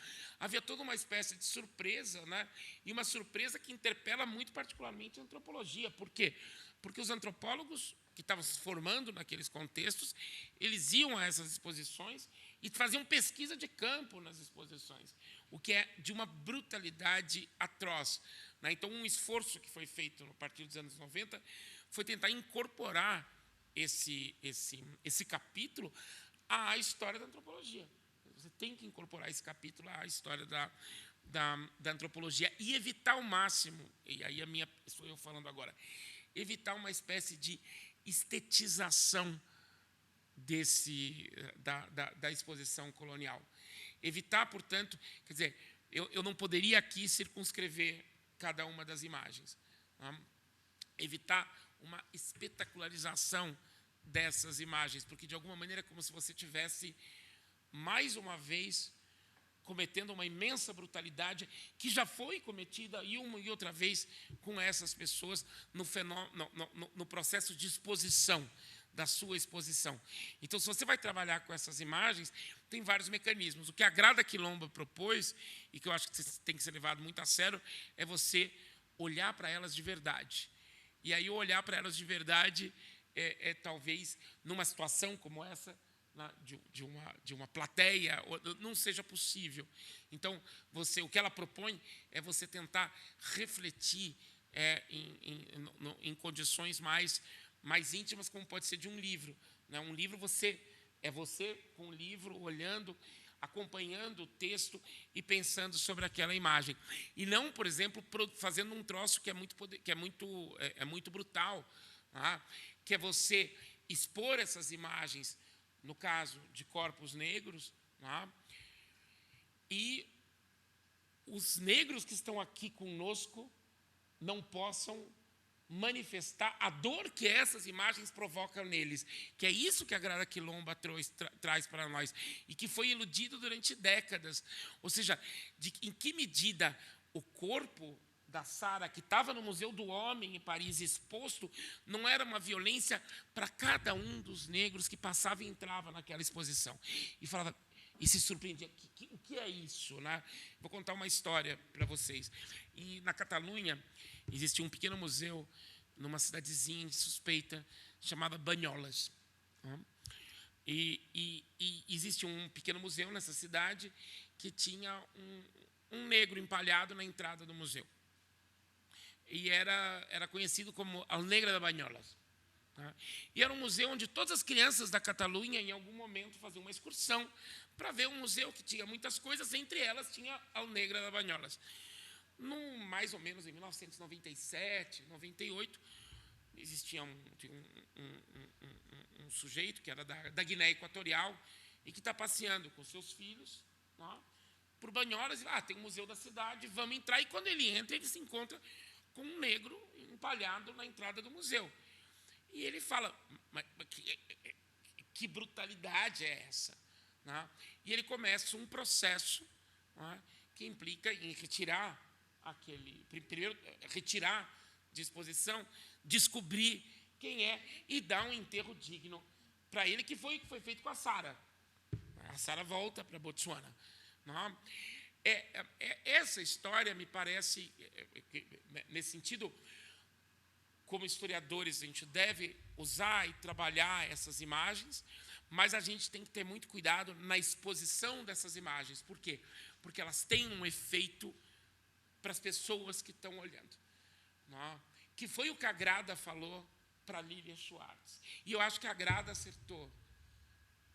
Havia toda uma espécie de surpresa, né? E uma surpresa que interpela muito particularmente a antropologia. Por quê? Porque os antropólogos que estavam se formando naqueles contextos, eles iam a essas exposições e faziam pesquisa de campo nas exposições, o que é de uma brutalidade atroz. Né? Então, um esforço que foi feito a partir dos anos 90 foi tentar incorporar esse capítulo à história da antropologia. Você tem que incorporar esse capítulo à história da antropologia e evitar ao máximo, e aí estou eu falando agora, evitar uma espécie de estetização da exposição colonial. Evitar, portanto, quer dizer, eu não poderia aqui circunscrever cada uma das imagens. Tá? Evitar uma espetacularização dessas imagens, porque, de alguma maneira, é como se você tivesse, mais uma vez, cometendo uma imensa brutalidade que já foi cometida uma e outra vez com essas pessoas no processo de exposição, da sua exposição. Então, se você vai trabalhar com essas imagens, tem vários mecanismos. O que a Grada Quilomba propôs, e que eu acho que tem que ser levado muito a sério, é você olhar para elas de verdade. E aí, olhar para elas de verdade talvez, numa situação como essa, de uma plateia, não seja possível. Então, o que ela propõe é você tentar refletir em condições mais íntimas, como pode ser de um livro. Né? Um livro você com o livro, olhando, acompanhando o texto e pensando sobre aquela imagem. E não, por exemplo, fazendo um troço que é muito brutal, tá? Que é você expor essas imagens, no caso de corpos negros, tá? E os negros que estão aqui conosco não possam manifestar a dor que essas imagens provocam neles, que é isso que a Grada Quilomba traz para nós, e que foi iludido durante décadas. Ou seja, em que medida o corpo da Sara, que estava no Museu do Homem, em Paris, exposto, não era uma violência para cada um dos negros que passava e entrava naquela exposição. E falava, e se surpreendia, o que é isso? Né? Vou contar uma história para vocês. E na Catalunha, existia um pequeno museu, numa cidadezinha suspeita, chamada Banyoles. E existe um pequeno museu nessa cidade que tinha um negro empalhado na entrada do museu. E era conhecido como a Negra de Banyoles. Tá? E era um museu onde todas as crianças da Catalunha, em algum momento, faziam uma excursão para ver um museu que tinha muitas coisas, entre elas tinha a Negra de Banyoles. Mais ou menos em 1997, 98, existia um sujeito que era da Guiné Equatorial e que está passeando com seus filhos, tá, por Banyoles, e tem um museu da cidade, vamos entrar. E quando ele entra, ele se encontra com um negro empalhado na entrada do museu. E ele fala, mas que brutalidade é essa? Né? E ele começa um processo, né, que implica em retirar primeiro retirar de exposição, descobrir quem é e dar um enterro digno para ele, que foi feito com a Sara. A Sara volta para Botsuana. Não? Essa história me parece, nesse sentido, como historiadores, a gente deve usar e trabalhar essas imagens, mas a gente tem que ter muito cuidado na exposição dessas imagens. Por quê? Porque elas têm um efeito para as pessoas que estão olhando. Não? Que foi o que a Grada falou para Lilian Schwartz. E eu acho que a Grada acertou.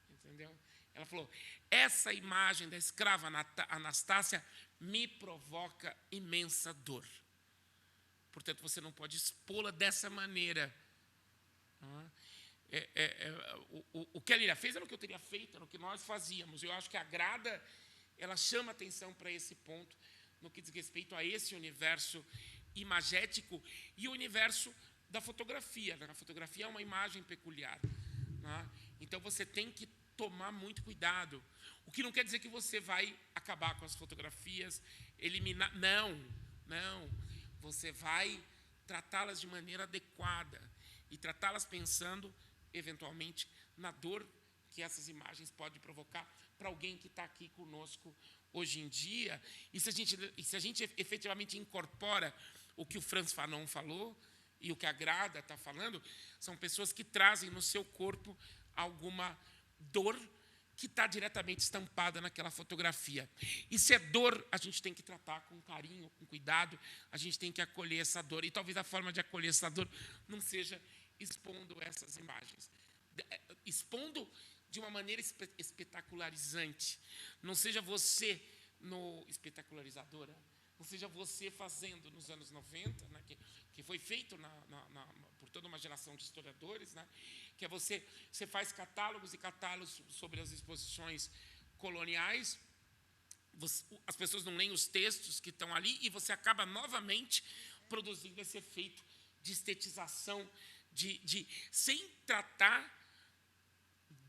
Entendeu? Ela falou, essa imagem da escrava Anastácia me provoca imensa dor. Portanto, você não pode expô-la dessa maneira. O que a Lilian fez era o que eu teria feito, era o que nós fazíamos. Eu acho que a Grada, ela chama atenção para esse ponto, no que diz respeito a esse universo imagético e o universo da fotografia. A fotografia é uma imagem peculiar. Né? Então, você tem que tomar muito cuidado. O que não quer dizer que você vai acabar com as fotografias, eliminar. Não. Você vai tratá-las de maneira adequada e tratá-las pensando, eventualmente, na dor que essas imagens podem provocar para alguém que está aqui conosco hoje em dia. E se a gente efetivamente incorpora o que o Frantz Fanon falou e o que a Grada está falando, são pessoas que trazem no seu corpo alguma dor que está diretamente estampada naquela fotografia. E se é dor, a gente tem que tratar com carinho, com cuidado, a gente tem que acolher essa dor. E talvez a forma de acolher essa dor não seja expondo essas imagens. Expondo de uma maneira espetacularizante. Não seja você espetacularizadora, não seja você fazendo nos anos 90, né, que foi feito por toda uma geração de historiadores, né, que é você faz catálogos e catálogos sobre as exposições coloniais, as pessoas não leem os textos que estão ali e você acaba novamente produzindo esse efeito de estetização, sem tratar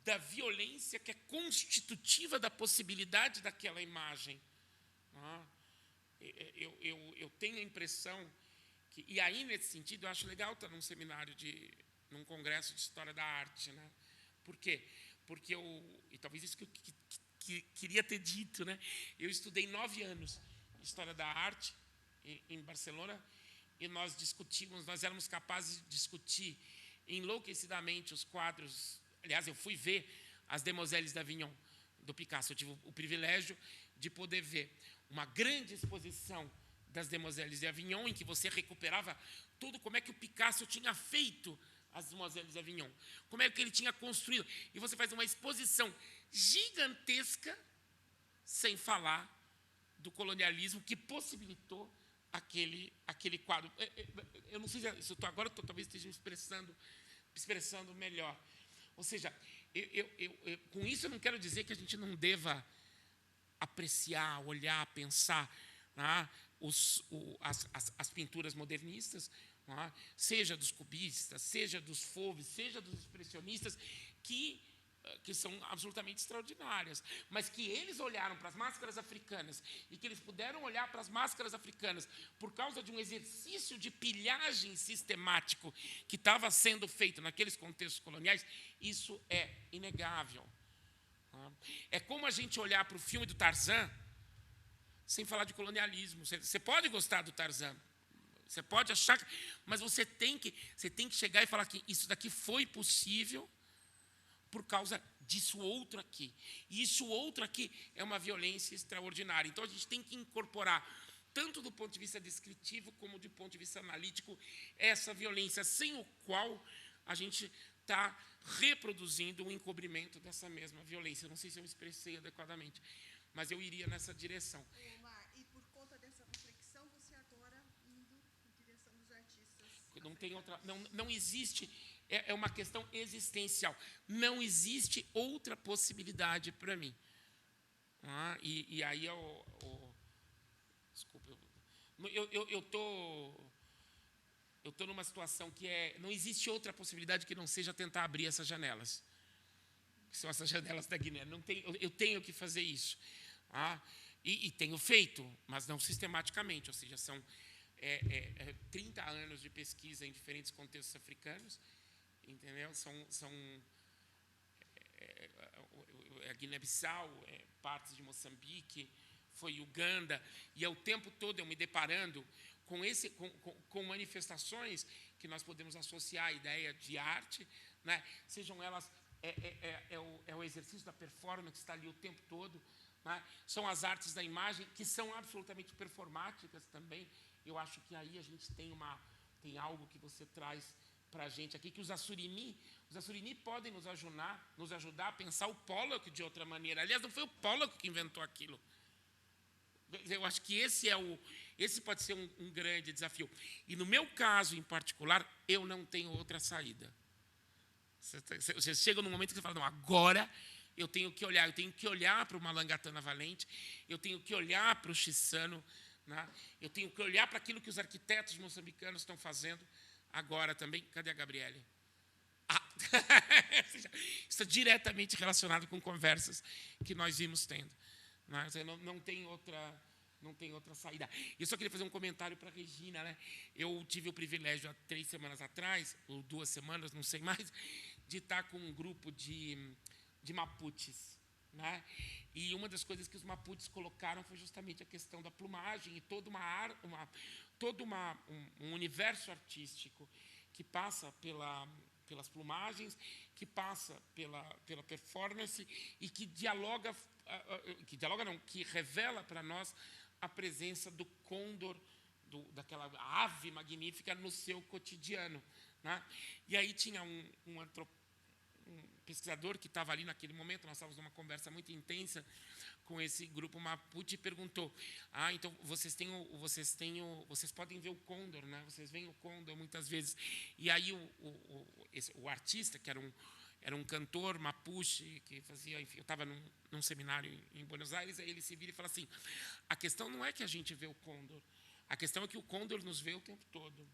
da violência que é constitutiva da possibilidade daquela imagem. Eu tenho a impressão que, e aí, nesse sentido, eu acho legal estar num seminário, num congresso de História da Arte. Né? Por quê? Porque e talvez isso que eu queria ter dito, né? Eu estudei 9 anos História da Arte em Barcelona e nós éramos capazes de discutir enlouquecidamente os quadros. Aliás, eu fui ver as Demoiselles d'Avignon, do Picasso. Eu tive o privilégio de poder ver uma grande exposição das Demoiselles d'Avignon, em que você recuperava tudo, como é que o Picasso tinha feito as Demoiselles d'Avignon, como é que ele tinha construído. E você faz uma exposição gigantesca, sem falar do colonialismo que possibilitou aquele quadro. Eu não sei se agora talvez esteja me expressando melhor. Ou seja, com isso eu não quero dizer que a gente não deva apreciar, olhar, pensar, né, as pinturas modernistas, né, seja dos cubistas, seja dos fauves, seja dos expressionistas, que são absolutamente extraordinárias, mas que eles olharam para as máscaras africanas e que eles puderam olhar para as máscaras africanas por causa de um exercício de pilhagem sistemático que estava sendo feito naqueles contextos coloniais, isso é inegável. É como a gente olhar para o filme do Tarzan sem falar de colonialismo. Você pode gostar do Tarzan, você pode achar, mas você tem que chegar e falar que isso daqui foi possível por causa disso outro aqui. E isso outro aqui é uma violência extraordinária. Então, a gente tem que incorporar, tanto do ponto de vista descritivo como do ponto de vista analítico, essa violência, sem o qual a gente está reproduzindo o encobrimento dessa mesma violência. Eu não sei se eu me expressei adequadamente, mas eu iria nessa direção. Omar, e por conta dessa reflexão, você agora indo em direção dos artistas. Não tem outra, não existe, é uma questão existencial. Não existe outra possibilidade para mim. E aí desculpa, eu estou numa situação que não existe outra possibilidade que não seja tentar abrir essas janelas. Que são essas janelas da Guiné. Eu tenho que fazer isso. E tenho feito, mas não sistematicamente. Ou seja, são 30 anos de pesquisa em diferentes contextos africanos, entendeu? A Guiné-Bissau, partes de Moçambique, foi Uganda, e o tempo todo eu me deparando com manifestações que nós podemos associar à ideia de arte, né? Sejam elas o exercício da performance que está ali o tempo todo, né? São as artes da imagem, que são absolutamente performáticas também. Eu acho que aí a gente tem algo que você traz para a gente aqui, que os Assurini podem nos ajudar a pensar o Pollock de outra maneira. Aliás, não foi o Pollock que inventou aquilo. Eu acho que esse pode ser um grande desafio. E no meu caso, em particular, eu não tenho outra saída. Você chega num momento que você fala, não, agora eu tenho que olhar para o Malangatana Valente, eu tenho que olhar para o Chissano, né? Eu tenho que olhar para aquilo que os arquitetos moçambicanos estão fazendo agora também. Cadê a Gabriele? Isso é diretamente relacionado com conversas que nós vimos tendo. Não tem outra saída. Eu só queria fazer um comentário para a Regina, né? Eu tive o privilégio, há 3 semanas atrás, ou 2 semanas, não sei mais, de estar com um grupo de Mapuches, né? E uma das coisas que os Mapuches colocaram foi justamente a questão da plumagem e todo um universo artístico que passa pelas plumagens, que passa pela performance e que que revela para nós a presença do côndor, daquela ave magnífica no seu cotidiano, né? E aí tinha um pesquisador que estava ali naquele momento, nós estávamos numa conversa muito intensa com esse grupo Mapuche, e perguntou, então vocês podem ver o côndor, né? Vocês veem o côndor muitas vezes. E aí o artista, que era um cantor mapuche, que fazia, enfim, eu estava num seminário em Buenos Aires, aí ele se vira e fala assim, a questão não é que a gente vê o côndor, a questão é que o côndor nos vê o tempo todo.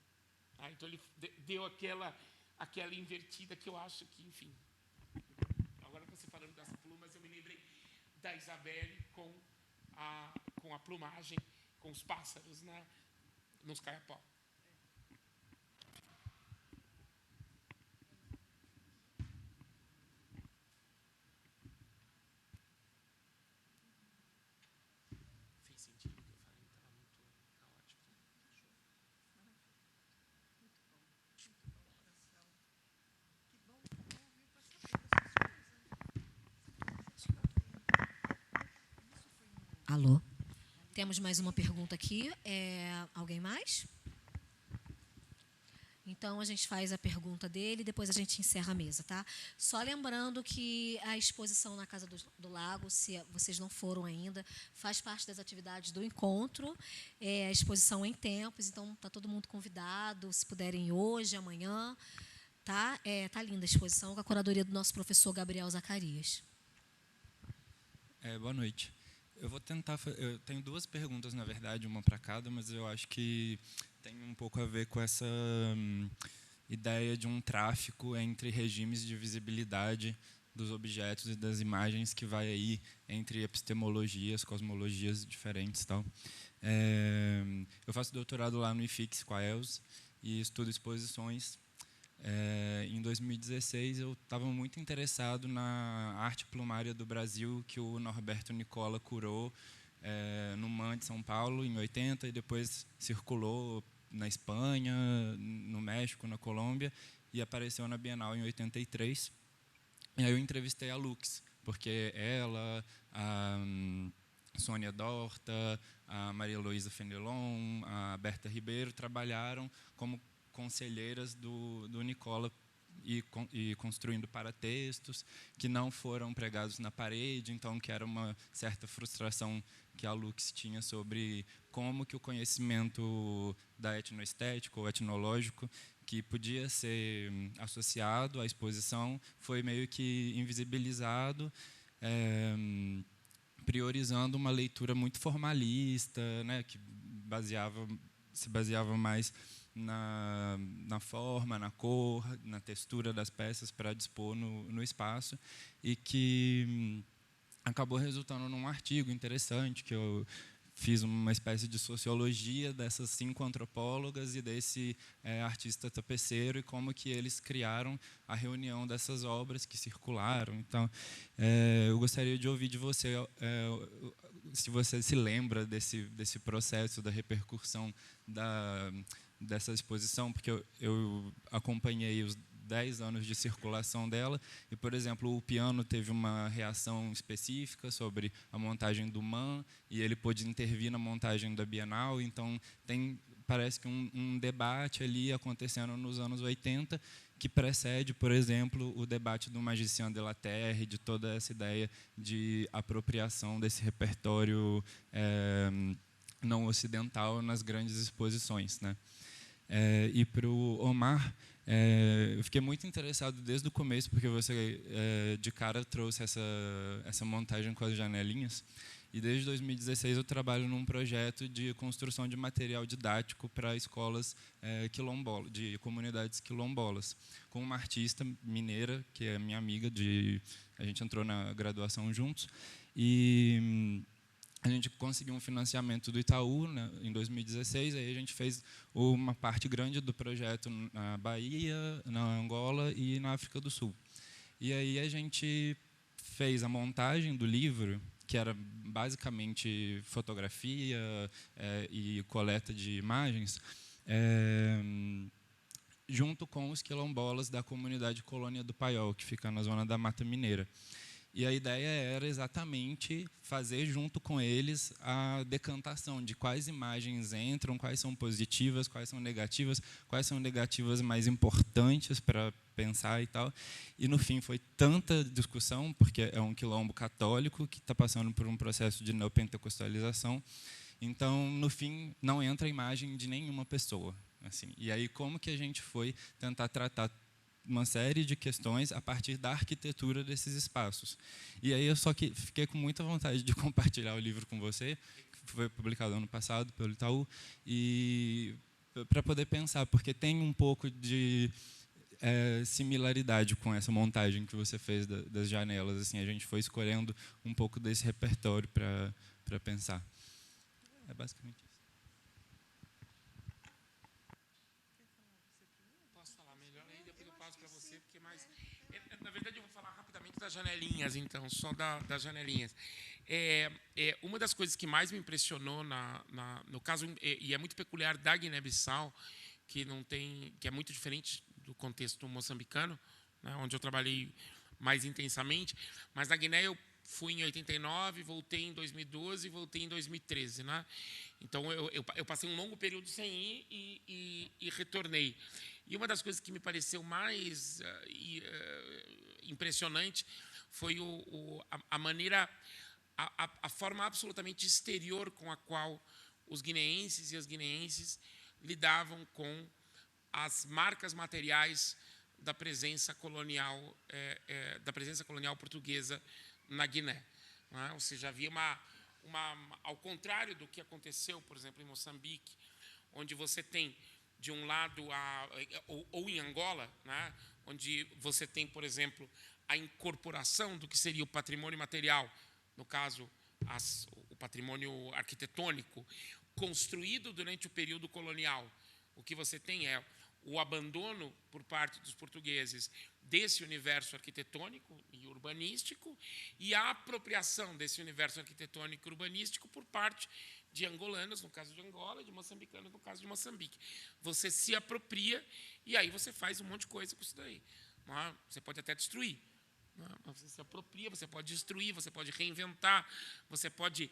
Então ele deu aquela invertida que eu acho que, enfim. Agora você falando das plumas, eu me lembrei da Isabelle com a plumagem, com os pássaros, né, nos caiapó. Fez sentido o que eu falei? Estava muito caótico. Que bom ouvir passar pelas pessoas. Alô? Temos mais uma pergunta aqui. Alguém mais? Então, a gente faz a pergunta dele e depois a gente encerra a mesa, tá? Só lembrando que a exposição na Casa do Lago, se vocês não foram ainda, faz parte das atividades do encontro. A exposição em tempos, então está todo mundo convidado, se puderem ir hoje, amanhã. Tá? Tá linda a exposição com a curadoria do nosso professor Gabriel Zacarias. Boa noite. Eu tenho duas perguntas, na verdade, uma para cada, mas eu acho que tem um pouco a ver com essa ideia de um tráfico entre regimes de visibilidade dos objetos e das imagens que vai aí entre epistemologias, cosmologias diferentes, tal. Eu faço doutorado lá no IFIX com a ELS e estudo exposições. Em 2016, eu estava muito interessado na arte plumária do Brasil, que o Norberto Nicola curou no MAN de São Paulo, em 80, e depois circulou na Espanha, no México, na Colômbia, e apareceu na Bienal em 83. E aí eu entrevistei a Lux, porque ela, a Sônia Dorta, a Maria Luísa Fenelon, a Berta Ribeiro trabalharam como conselheiras do Nicola e construindo paratextos que não foram pregados na parede, então que era uma certa frustração que a Lux tinha sobre como que o conhecimento da etnoestética ou etnológico que podia ser associado à exposição foi meio que invisibilizado, priorizando uma leitura muito formalista, né, que se baseava mais na forma, na cor, na textura das peças para dispor no espaço, e que acabou resultando num artigo interessante, que eu fiz uma espécie de sociologia dessas 5 antropólogas e desse artista tapeceiro, e como que eles criaram a reunião dessas obras que circularam. Então, eu gostaria de ouvir de você, se você se lembra desse processo da repercussão dessa exposição, porque eu acompanhei os 10 anos de circulação dela, e, por exemplo, o Piano teve uma reação específica sobre a montagem do MAN, e ele pôde intervir na montagem da Bienal, então parece que um debate ali acontecendo nos anos 80, que precede, por exemplo, o debate do Magicien de la Terre, de toda essa ideia de apropriação desse repertório não ocidental nas grandes exposições, né? E para o Omar, eu fiquei muito interessado desde o começo, porque você de cara trouxe essa montagem com as janelinhas, e desde 2016 eu trabalho num projeto de construção de material didático para escolas quilombolas, de comunidades quilombolas, com uma artista mineira, que é minha amiga, a gente entrou na graduação juntos, e a gente conseguiu um financiamento do Itaú, né, em 2016, aí a gente fez uma parte grande do projeto na Bahia, na Angola e na África do Sul. E aí a gente fez a montagem do livro, que era basicamente fotografia e coleta de imagens, junto com os quilombolas da comunidade Colônia do Paiol, que fica na zona da Mata Mineira. E a ideia era exatamente fazer junto com eles a decantação de quais imagens entram, quais são positivas, quais são negativas mais importantes para pensar e tal. E, no fim, foi tanta discussão, porque é um quilombo católico que está passando por um processo de neopentecostalização. Então, no fim, não entra a imagem de nenhuma pessoa. Assim. E aí, como que a gente foi tentar tratar uma série de questões a partir da arquitetura desses espaços. E aí eu só que fiquei com muita vontade de compartilhar o livro com você, que foi publicado ano passado pelo Itaú, e para poder pensar, porque tem um pouco de similaridade com essa montagem que você fez das janelas. Assim, a gente foi escolhendo um pouco desse repertório para pensar. É basicamente isso. Na verdade, eu vou falar rapidamente das janelinhas, então, só das janelinhas. Uma das coisas que mais me impressionou no caso, e é muito peculiar da Guiné-Bissau, que é muito diferente do contexto moçambicano, né, onde eu trabalhei mais intensamente, mas na Guiné eu fui em 89, voltei em 2012 e voltei em 2013, né? Então eu passei um longo período sem ir e retornei. E uma das coisas que me pareceu mais impressionante foi a maneira, a forma absolutamente exterior com a qual os guineenses e as guineenses lidavam com as marcas materiais da presença colonial portuguesa na Guiné, né? Ou seja, havia ao contrário do que aconteceu, por exemplo, em Moçambique, onde você tem de um lado ou em Angola, né? Onde você tem, por exemplo, a incorporação do que seria o patrimônio material, no caso o patrimônio arquitetônico construído durante o período colonial. O que você tem é o abandono por parte dos portugueses desse universo arquitetônico e urbanístico e a apropriação desse universo arquitetônico e urbanístico por parte de angolanos, no caso de Angola, e de moçambicanos, no caso de Moçambique. Você se apropria e aí você faz um monte de coisa com isso daí. Você pode até destruir. Você se apropria, você pode destruir, você pode reinventar, você pode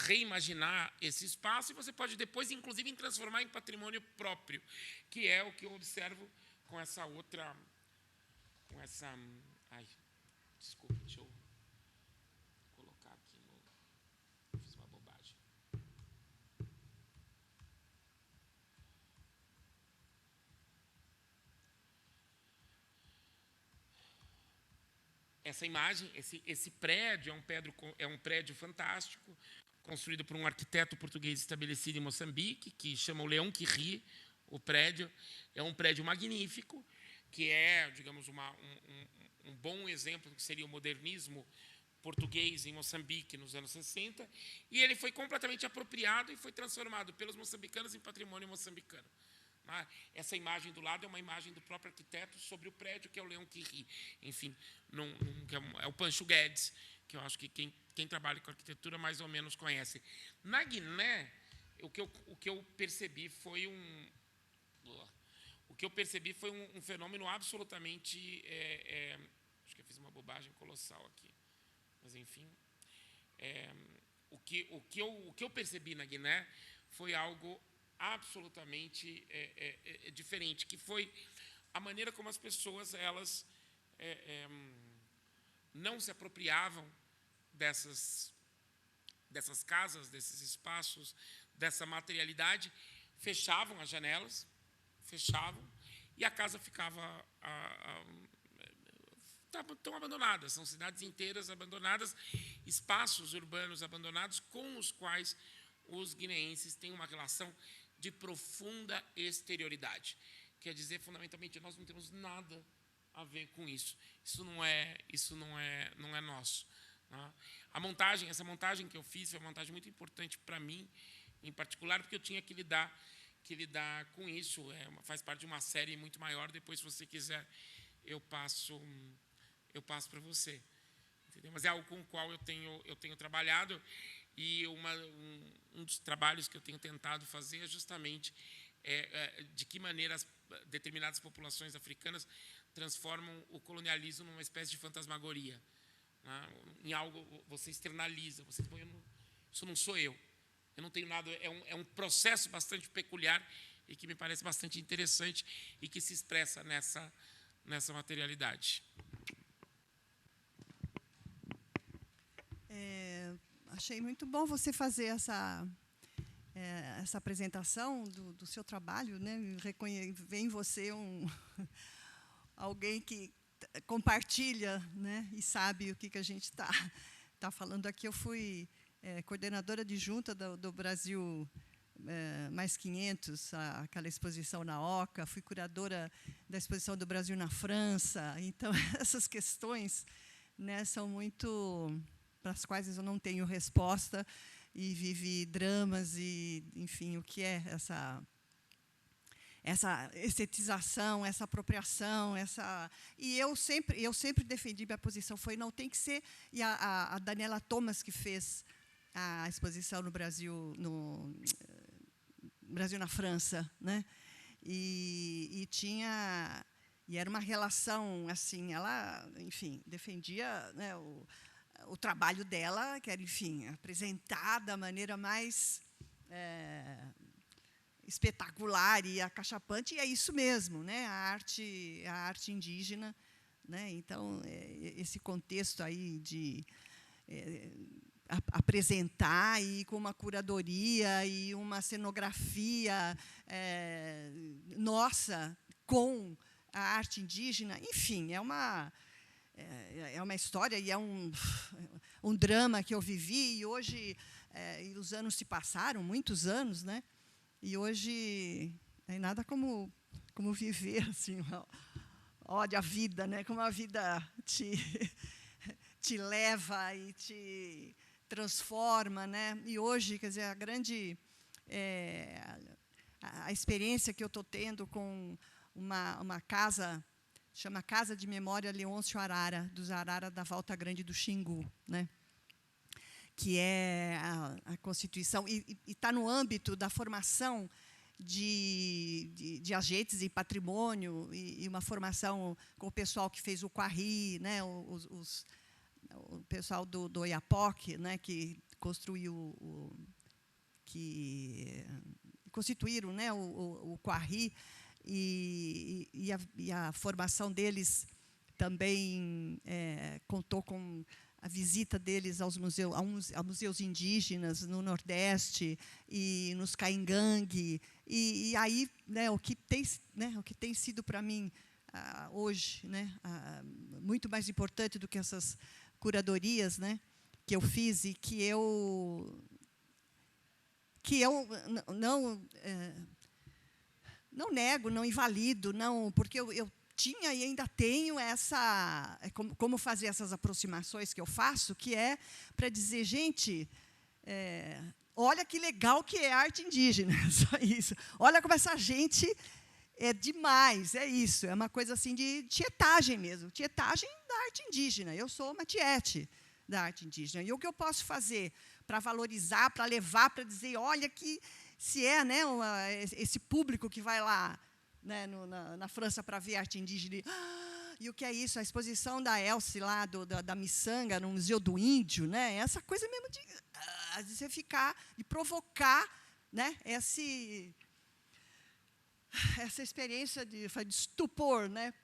reimaginar esse espaço e você pode depois, inclusive, transformar em patrimônio próprio, que é o que eu observo com essa outra... desculpa, deixa eu colocar aqui no... Fiz uma bobagem. Essa imagem, esse prédio é um prédio fantástico, construído por um arquiteto português estabelecido em Moçambique, que chama o Leão que Ri. O prédio é um prédio magnífico, que é, digamos, um bom exemplo do que seria o modernismo português em Moçambique nos anos 60, e ele foi completamente apropriado e foi transformado pelos moçambicanos em patrimônio moçambicano. Essa imagem do lado é uma imagem do próprio arquiteto sobre o prédio, que é o Leão que Ri. Enfim, é o Pancho Guedes, que eu acho que quem trabalha com arquitetura mais ou menos conhece. Na Guiné, o que eu percebi foi um fenômeno absolutamente... acho que eu fiz uma bobagem colossal aqui. Mas, enfim... o que eu percebi na Guiné foi algo absolutamente diferente, que foi a maneira como as pessoas elas não se apropriavam dessas casas, desses espaços, dessa materialidade, fechavam as janelas, e a casa ficava tão abandonada. São cidades inteiras abandonadas, espaços urbanos abandonados com os quais os guineenses têm uma relação de profunda exterioridade. Quer dizer, fundamentalmente, nós não temos nada a ver com isso. Isso não é nosso. Né? Essa montagem que eu fiz foi uma montagem muito importante para mim, em particular, porque eu tinha que lidar com isso. Faz parte de uma série muito maior. Depois, se você quiser, eu passo para você. Entendeu? Mas é algo com o qual eu tenho trabalhado. E um dos trabalhos que eu tenho tentado fazer é justamente de que maneira determinadas populações africanas transformam o colonialismo numa espécie de fantasmagoria. Né? Em algo, você externaliza, você diz, isso não sou eu não tenho nada, é um processo bastante peculiar e que me parece bastante interessante e que se expressa nessa materialidade. Achei muito bom você fazer essa apresentação do seu trabalho, né? Vem em você alguém que compartilha, né? E sabe o que a gente está falando aqui. Eu fui coordenadora adjunta do Brasil mais 500, aquela exposição na Oca, fui curadora da exposição do Brasil na França. Então, essas questões, né, são muito... para as quais eu não tenho resposta, e vivi dramas e, enfim, o que é essa estetização, essa apropriação, e eu sempre defendi minha posição, não tem que ser, e a Daniela Thomas, que fez a exposição no Brasil na França, né? E era uma relação assim, ela, enfim, defendia, né, o trabalho dela, que era, enfim, apresentar da maneira mais espetacular e acachapante, e é isso mesmo, né? A arte indígena, né? Então, esse contexto aí de apresentar e com uma curadoria e uma cenografia nossa com a arte indígena, enfim, é uma história e é um drama que eu vivi, e hoje e os anos se passaram, muitos anos, né? E hoje é nada como viver assim, a vida, né? Como a vida te leva e te transforma, né? E hoje, quer dizer, a experiência que eu estou tendo com uma casa, chama Casa de Memória Leôncio Arara, dos Arara da Volta Grande do Xingu, né? Que é a constituição, e está no âmbito da formação de agentes em patrimônio, e uma formação com o pessoal que fez o Quarri, né? O pessoal do Oiapoque, né? Que constituíram, né? O Quarri, e a formação deles também contou com a visita deles aos museus indígenas no Nordeste e nos Caingangue, e aí, né, o que tem sido para mim hoje, né, muito mais importante do que essas curadorias, né, que eu fiz e que eu não nego, não invalido, não, porque eu tinha e ainda tenho como fazer essas aproximações que eu faço, que é para dizer, gente, olha que legal que é a arte indígena, só isso. Olha como essa gente é demais, é isso, é uma coisa assim de tietagem mesmo, tietagem da arte indígena. Eu sou uma tiete da arte indígena. E o que eu posso fazer para valorizar, para levar, para dizer, olha que se né, esse público que vai lá, né, na França para ver arte indígena, e o que é isso? A exposição da Elce lá, da miçanga, no Museu do Índio, né? Essa coisa mesmo de você ficar, de provocar, né, essa experiência de estupor, né,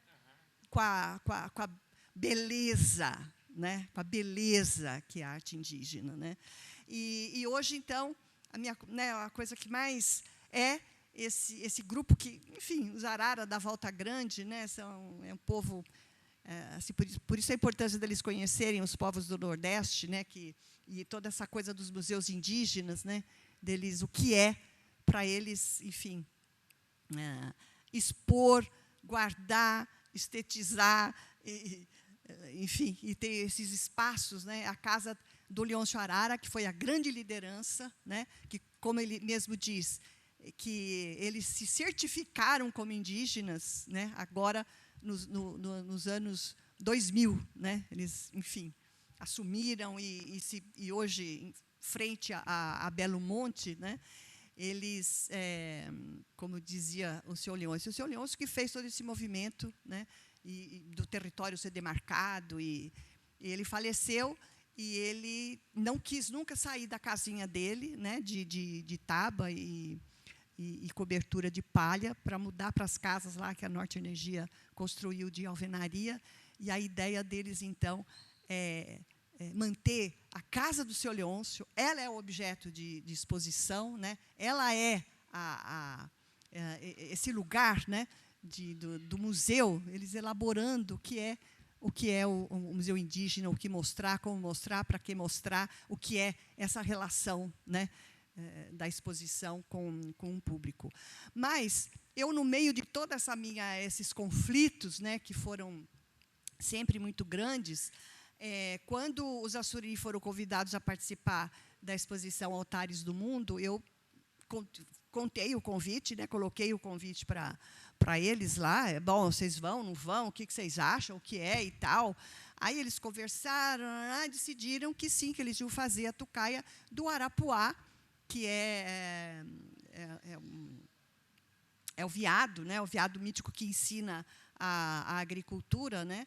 com a beleza, né, com a beleza que é a arte indígena, né? E hoje, então, a coisa que mais esse grupo que, enfim, os Arara da Volta Grande, né, é um povo, assim, por isso a importância deles conhecerem os povos do Nordeste, né, e toda essa coisa dos museus indígenas, né, deles, o que é para eles, enfim, expor, guardar, estetizar, enfim, e ter esses espaços, né, a casa do Leôncio Arara, que foi a grande liderança, né, que, como ele mesmo diz, que eles se certificaram como indígenas, né, agora nos anos 2000, né, eles, enfim, assumiram e hoje, em frente a Belo Monte, né, eles, como dizia o senhor Leôncio que fez todo esse movimento, né, do território ser demarcado, e ele faleceu, e ele não quis nunca sair da casinha dele, né, de tábua e cobertura de palha, para mudar para as casas lá que a Norte Energia construiu de alvenaria. E a ideia deles, então, é manter a casa do seu Leôncio. Ela é o objeto de exposição, né? Ela é esse lugar, né, do museu, eles elaborando o que é o museu indígena, o que mostrar, como mostrar, para que mostrar, o que é essa relação, né, da exposição com o público. Mas eu, no meio de toda esses conflitos, né, que foram sempre muito grandes, quando os Açuriri foram convidados a participar da exposição Altares do Mundo, eu contei o convite, né, coloquei o convite para eles lá. Bom, vocês vão, não vão? O que vocês acham? O que é e tal? Aí eles conversaram, decidiram que sim, que eles iam fazer a tucaia do Arapuá, que é o veado, né, o veado mítico que ensina a agricultura, né,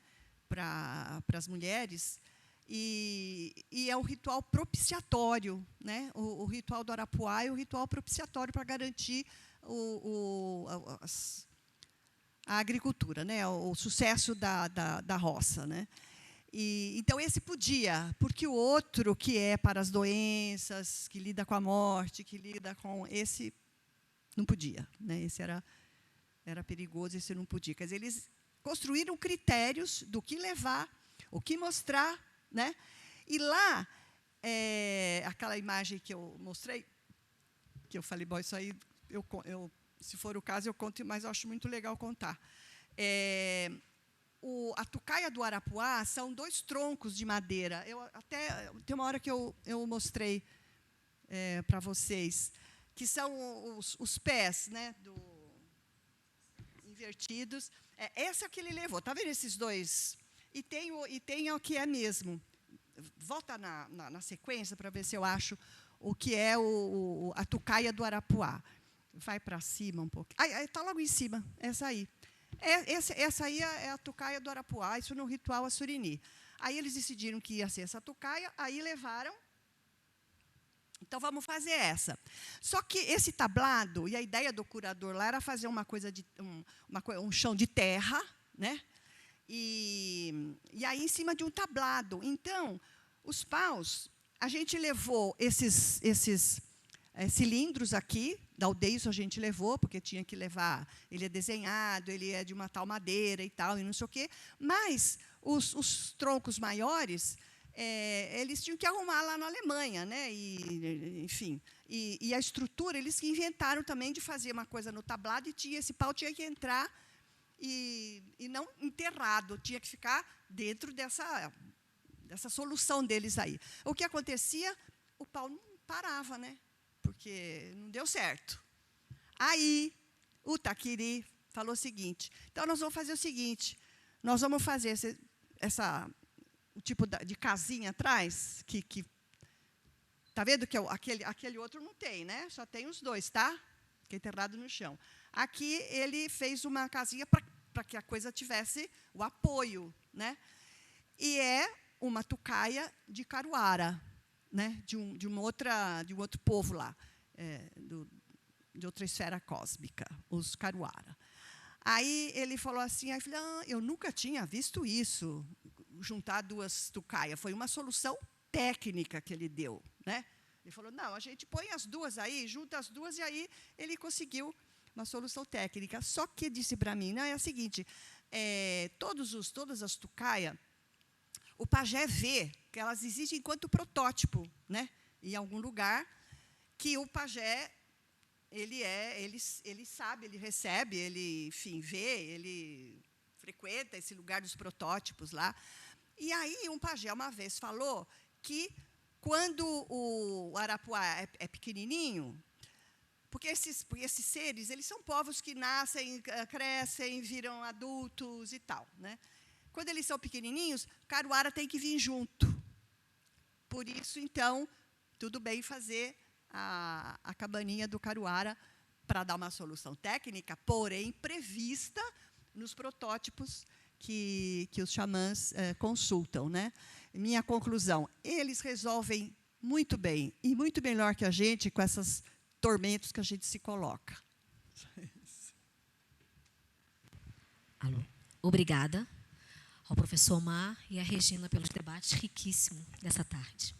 para as mulheres. E é o ritual propiciatório, né? O ritual do Arapuá é o ritual propiciatório para garantir a agricultura, né? O sucesso da roça, né? Então, esse podia, porque o outro, que é para as doenças, que lida com a morte, que lida com... Esse não podia, né? Esse era perigoso, esse não podia. Quer dizer, eles construíram critérios do que levar, o que mostrar, né? E lá, aquela imagem que eu mostrei, que eu falei, bom, isso aí, se for o caso, eu conto, mas eu acho muito legal contar. A tucaia do Arapuá são 2 troncos de madeira. Tem uma hora que eu mostrei para vocês, que são os pés, né, invertidos. Esse é o que ele levou. Está vendo esses 2? E tem o que é mesmo. Volta na sequência para ver se eu acho o que é a tucaia do Arapuá. Vai para cima um pouco. Está logo em cima, essa aí. Essa aí é a tucaia do Arapuá, isso no ritual Assurini. Aí eles decidiram que ia ser essa tucaia, aí levaram. Então, vamos fazer essa. Só que esse tablado, e a ideia do curador lá era fazer uma coisa um chão de terra, né? E aí em cima de um tablado. Então, os paus, a gente levou esses cilindros aqui, da aldeia, isso a gente levou, porque tinha que levar, ele é desenhado, ele é de uma tal madeira e tal, e não sei o quê. Mas os troncos maiores, eles tinham que arrumar lá na Alemanha, né? Enfim, e a estrutura, eles que inventaram também de fazer uma coisa no tablado, e esse pau tinha que entrar e não enterrado, tinha que ficar dentro dessa solução deles aí. O que acontecia? O pau não parava, né? Porque não deu certo. Aí, o Taquiri falou o seguinte, então, nós vamos fazer o seguinte, nós vamos fazer o tipo de casinha atrás, que tá vendo que aquele outro não tem, né? Só tem os 2, tá? Que é enterrado no chão. Aqui, ele fez uma casinha para que a coisa tivesse o apoio, né? E é uma tucaia de Caruara, né? de um outro povo lá, de outra esfera cósmica, os Caruara. Aí ele falou assim, aí eu falei, eu nunca tinha visto isso, juntar 2 tucaias. Foi uma solução técnica que ele deu, né? Ele falou, não, a gente põe as 2 aí, junta as 2, e aí ele conseguiu uma solução técnica. Só que disse para mim, não, é o seguinte, todas as tucaias, o pajé vê que elas existem enquanto protótipo, né? Em algum lugar, que o pajé, ele sabe, ele recebe, ele, enfim, vê, ele frequenta esse lugar dos protótipos lá. E aí, um pajé, uma vez, falou que, quando o Arapuá é pequenininho, porque esses seres, eles são povos que nascem, crescem, viram adultos e tal, né? Quando eles são pequenininhos, Caruara tem que vir junto. Por isso, então, tudo bem fazer a cabaninha do Caruara para dar uma solução técnica, porém prevista nos protótipos que os xamãs consultam, né? Minha conclusão, eles resolvem muito bem, e muito melhor que a gente, com esses tormentos que a gente se coloca. Alô. Obrigada ao professor Omar e à Regina pelos debates riquíssimos dessa tarde.